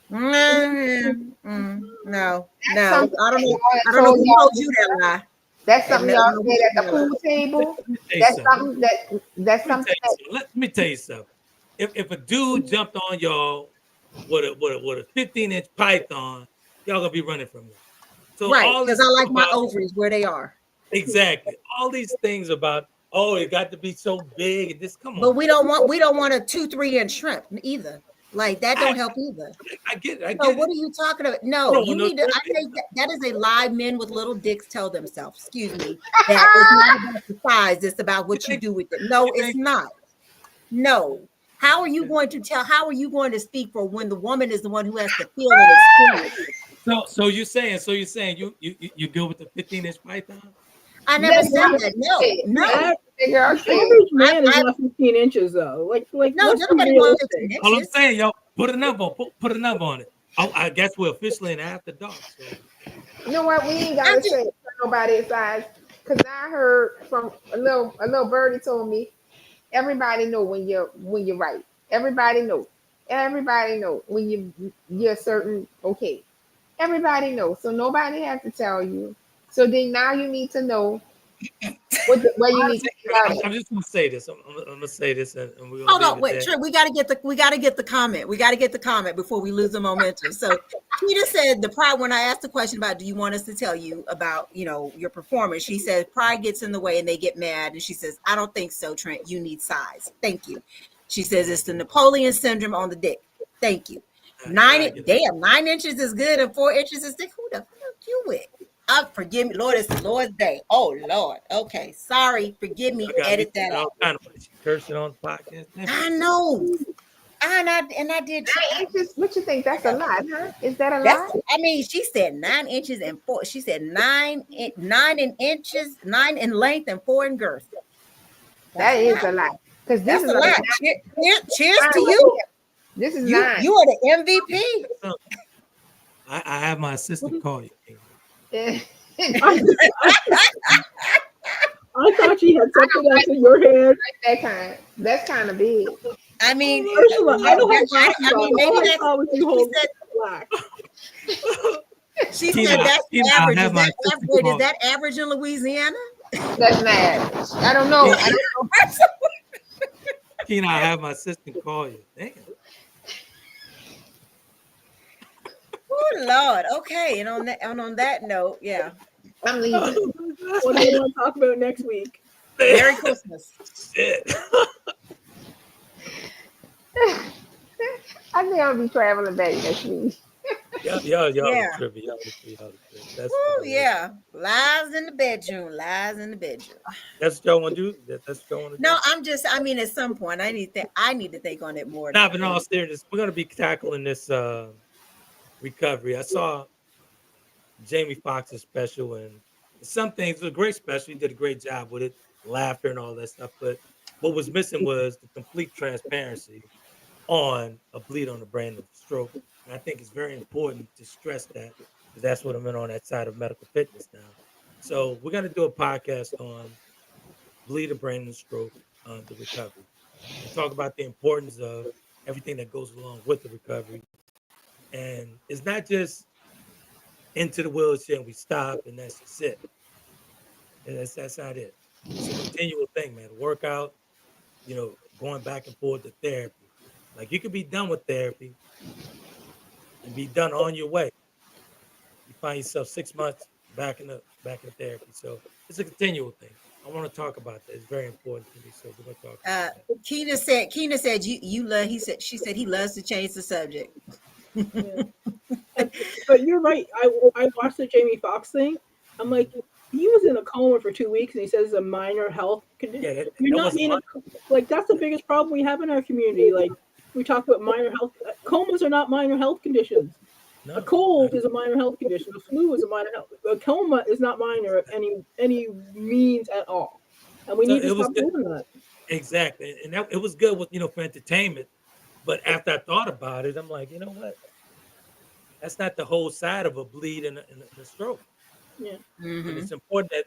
No. I don't know. I don't know who told you that lie.
That's something y'all said at the pool table. That's something.
Let me tell you something. If a dude jumped on y'all with a 15-inch python, y'all gonna be running from him. So
right, because I like my ovaries where they are.
Exactly. All these things about it got to be so big and this. Come on.
But we don't want a 2-3 inch shrimp either. Like that don't help either.
I get it.
What are you talking about? No, you need to. I think that is a lie men with little dicks tell themselves. Excuse me. That it's not about the size. It's about what you do with it. No, it's not. No. How are you going to tell? How are you going to speak for when the woman is the one who has to feel and experience?
So you're saying you go with the 15-inch python?
I never said that. No.
Average man is not 15 inches though. Like
no, nobody wants 15 inches.
All I'm saying, y'all, put a number on it. I guess we're officially in after dark. So.
You know what? We ain't gotta say nobody's size, because I heard from a little birdie told me, everybody know when you're right. Everybody know when you're certain. Okay, everybody knows. So nobody has to tell you. So then now you need to know where you need to go.
I'm just gonna say this. I'm gonna say this, and we're gonna
hold on. Wait, Trent, we gotta get the comment. We gotta get the comment before we lose the momentum. So Peter said the pride. When I asked the question about, do you want us to tell you about your performance? She said pride gets in the way and they get mad. And she says, I don't think so, Trent. You need size. Thank you. She says it's the Napoleon syndrome on the dick. Thank you. 9 inches is good and 4 inches is thick. Who the fuck you with? Forgive me, Lord, it's the Lord's day. Oh Lord. Okay. Sorry. Forgive me. Edit that out.
Cursing on the podcast.
I know. And I did.
9 inches. What you think? That's a lot, huh? Is that a lot?
I mean, she said 9 inches and 4. She said 9 in inches, 9 in length and 4 in girth.
That is a lot. Because this is a lot.
Cheers to you.
This is
9. You are the MVP.
I have my assistant call you.
I thought she had something else in your head.
That's kind of big.
I mean,
I don't have
maybe that's. She said that's average. Is that average in Louisiana?
That's average. I don't know.
Keena, I have my assistant call you. Damn.
Oh Lord. Okay. And on that note, yeah.
I'm leaving.
What do you want to talk about next week?
Merry Christmas.
I think I'll be traveling back next week.
Y'all trippy. That's
yeah. Lies in the bedroom.
That's what y'all want to do? That's what y'all want to do?
No, at some point I need to think on it more.
Nah, but in all seriousness, we're gonna be tackling this recovery. I saw Jamie Foxx's special, and some things it was a great special. He did a great job with it, laughter and all that stuff. But what was missing was the complete transparency on a bleed on the brain of stroke. And I think it's very important to stress that, because that's what I'm in on that side of medical fitness now. So we're going to do a podcast on bleed of brain and stroke, the recovery, and talk about the importance of everything that goes along with the recovery. And it's not just into the wheelchair and we stop and that's just it. And that's not it. It's a continual thing, man. Workout, going back and forth to therapy. Like you could be done with therapy and be done on your way. You find yourself 6 months back in therapy. So it's a continual thing. I want to talk about that. It's very important to me. So we're gonna talk about that.
Keena said you love she said he loves to change the subject.
Yeah. But you're right. I watched the Jamie Foxx thing. I'm like, he was in a coma for 2 weeks, and he says it's a minor health condition.
Yeah, that
You're not
wasn't
in
my
like that's the biggest problem we have in our community. Like we talk about minor health comas are not minor health conditions. A
no.
cold is a minor health condition. A flu is a minor health. A coma is not minor at any means at all, and we
So
need to
it was
stop
good.
doing that.
Exactly. And it was good with for entertainment. But after I thought about it, I'm like, you know what? That's not the whole side of a bleed and a stroke.
Yeah.
And
Mm-hmm.
it's important that,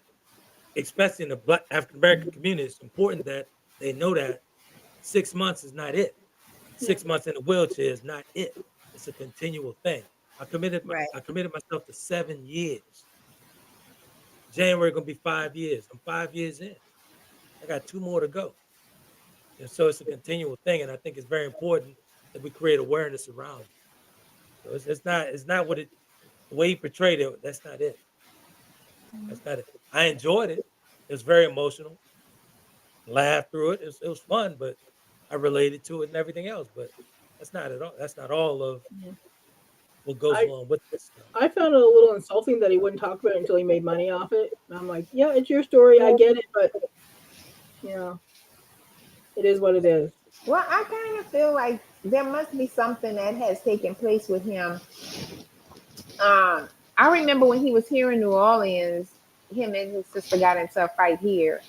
especially in the Black African American community, it's important that they know that 6 months is not it.
Yeah.
6 months in a wheelchair is not it. It's a continual thing.
Right.
I committed myself to 7 years. January gonna be 5 years. I'm 5 years in. I got 2 more to go. And so it's a continual thing. And I think it's very important that we create awareness around it. So it's not what the way he portrayed it, that's not it. That's not it. I enjoyed it. It was very emotional. Laughed through it. It was fun, but I related to it and everything else. But that's not at all. That's not all of
Yeah.
what goes
I
along with this stuff.
I found it a little insulting that he wouldn't talk about it until he made money off it. And I'm like, yeah, it's your story. I get it, but it is what it is.
Well, I kind of feel like there must be something that has taken place with him. I remember when he was here in New Orleans, him and his sister got into a fight here.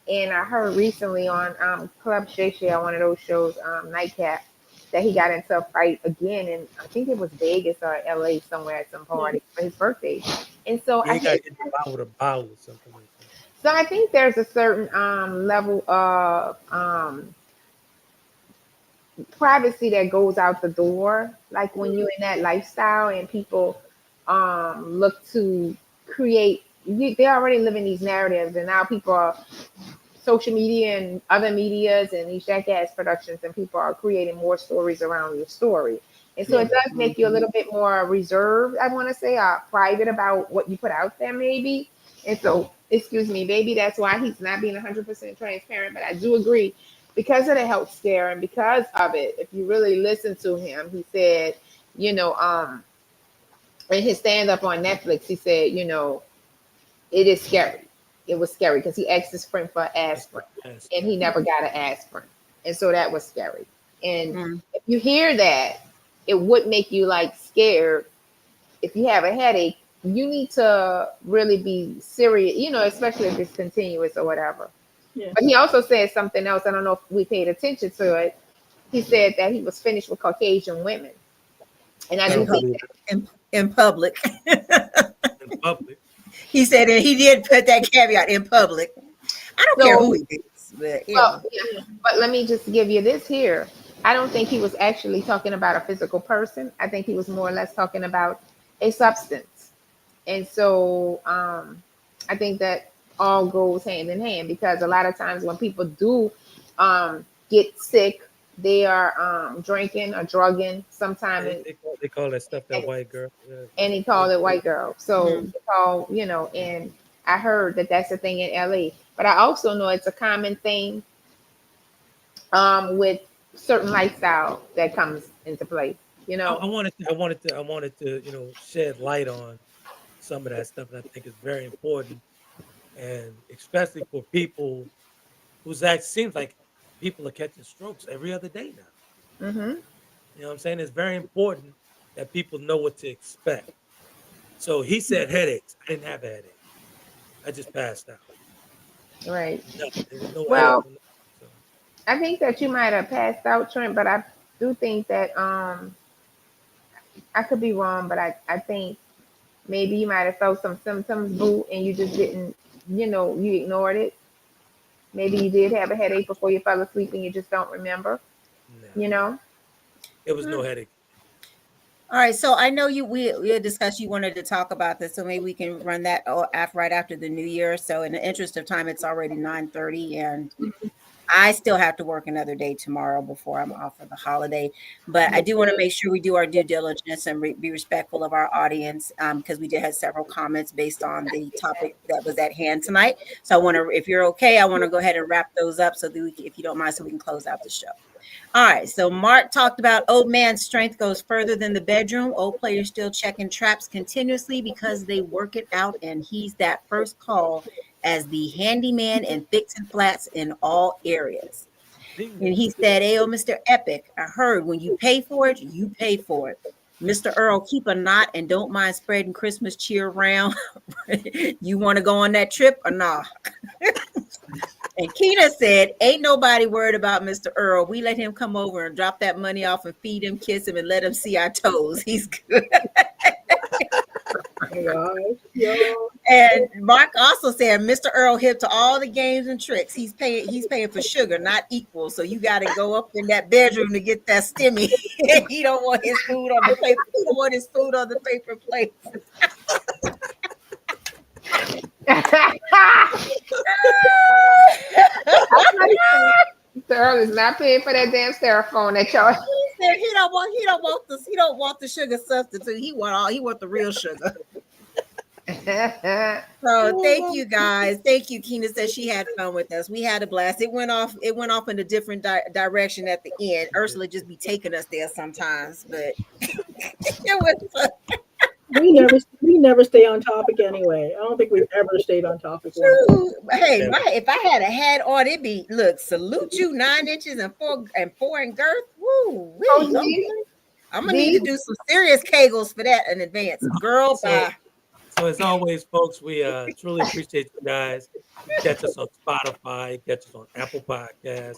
And I heard recently on Club Shay Shay on one of those shows, Nightcap, that he got into a fight again. And I think it was Vegas or LA somewhere at some party for his birthday. And so
Yeah,
I
he got
think
hit in the mouth with a bottle or something like that.
so. I think there's a certain level of privacy that goes out the door. Like when you're in that lifestyle and people look to create, they're already living these narratives, and now people are social media and other medias and these jackass productions, and people are creating more stories around your story. And so it does make you a little bit more reserved, I want to say, private about what you put out there, maybe. And so, excuse me, maybe that's why he's not being 100% transparent. But I do agree, because of the health scare and because of it, if you really listen to him, he said, you know, in his stand up on Netflix, he said, it is scary. It was scary because he asked his friend for aspirin and he never got an aspirin. And so that was scary. And if you hear that, it would make you like scared. If you have a headache, you need to really be serious, especially if it's continuous or whatever.
Yeah.
But he also said something else. I don't know if we paid attention to it. He said that he was finished with Caucasian women. And I do think that
in public.
In public.
He said that he did put that caveat in public. I don't care who he is, but
well, yeah. But let me just give you this here. I don't think he was actually talking about a physical person. I think he was more or less talking about a substance. And so I think that all goes hand in hand, because a lot of times when people do get sick, they are drinking or drugging. Sometimes
they call that stuff that white girl. Yeah.
And he called it white girl. So they call, and I heard that that's a thing in LA. But I also know it's a common thing with certain lifestyle that comes into play.
I wanted to, shed light on some of that stuff, and I think it's very important, and especially for people who's that seems like people are catching strokes every other day now.
Mm-hmm.
You know what I'm saying? It's very important that people know what to expect. So he said headaches. I didn't have a headache. I just passed out.
Right.
No, there was no
Well,
headache. So.
I think that you might have passed out, Trent, but I do think that I could be wrong, but I think maybe you might have felt some symptoms, boo, and you just didn't, you ignored it. Maybe you did have a headache before you fell asleep and you just don't remember,
No. It was no headache.
All right, so I know we had discussed you wanted to talk about this, so maybe we can run that right after the new year. So in the interest of time, it's already 9:30, and I still have to work another day tomorrow before I'm off for the holiday. But I do want to make sure we do our due diligence and be respectful of our audience, because we did have several comments based on the topic that was at hand tonight. So I want to, if you're okay, I want to go ahead and wrap those up so that we, if you don't mind, so we can close out the show. All right, so Mark talked about old man's strength goes further than the bedroom. Old players still checking traps continuously because they work it out, and he's that first call as the handyman and fixing flats in all areas. And he said, "Hey, oh, Mr. Epic, I heard when you pay for it, you pay for it. Mr. Earl, keep a knot and don't mind spreading Christmas cheer around. You want to go on that trip or not?" And Keena said, "Ain't nobody worried about Mr. Earl. We let him come over and drop that money off and feed him, kiss him, and let him see our toes. He's good." And Mark also said, "Mr. Earl hip to all the games and tricks. He's paying for sugar, not equal. So you got to go up in that bedroom to get that stimmy. He don't want his food on the paper. He don't want his food on the paper plate."
Mr. Earl is not paying for that damn styrofoam that y'all.
He said he don't want the sugar substitute. He want the real sugar. So thank you guys. Thank you. Keena said she had fun with us. We had a blast. It went off in a different direction at the end. Ursula just be taking us there sometimes, but it was fun.
We never stay on topic anyway. I don't think we've ever stayed on topic.
Hey, if I had a hat on, it'd be salute you 9 inches and 4 in girth. Woo! I'm gonna need to do some serious kegels for that in advance, girl. Bye.
So as always, folks, we truly appreciate you guys. You catch us on Spotify, you catch us on Apple Podcasts,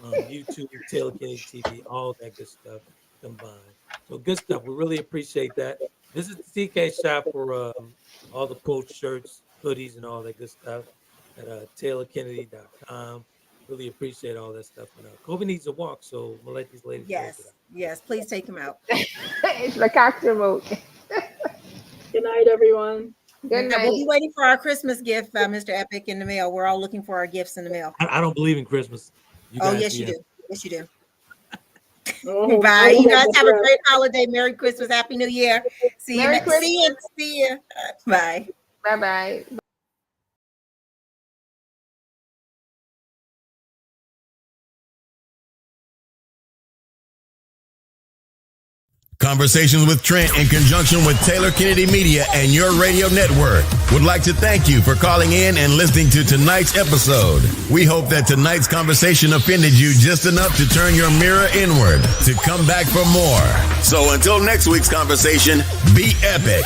YouTube, Taylor Kennedy TV, all that good stuff combined. So good stuff. We really appreciate that. Visit the TK shop for all the coach shirts, hoodies, and all that good stuff at taylorkennedy.com. Really appreciate all that stuff. And Kobe needs a walk, so we'll let these ladies.
Yes, please take him out.
It's the cocktail remote.
Good night, everyone.
Good night.
We'll be waiting for our Christmas gift, Mr. Epic, in the mail. We're all looking for our gifts in the mail.
I don't believe in Christmas.
Yes, you do. Yes, you do. Bye. You guys have a great holiday. Merry Christmas. Happy New Year. See you. Bye.
Bye-bye.
Conversations with Trent in conjunction with Taylor Kennedy Media and your radio network would like to thank you for calling in and listening to tonight's episode. We hope that tonight's conversation offended you just enough to turn your mirror inward to come back for more. So until next week's conversation, be epic.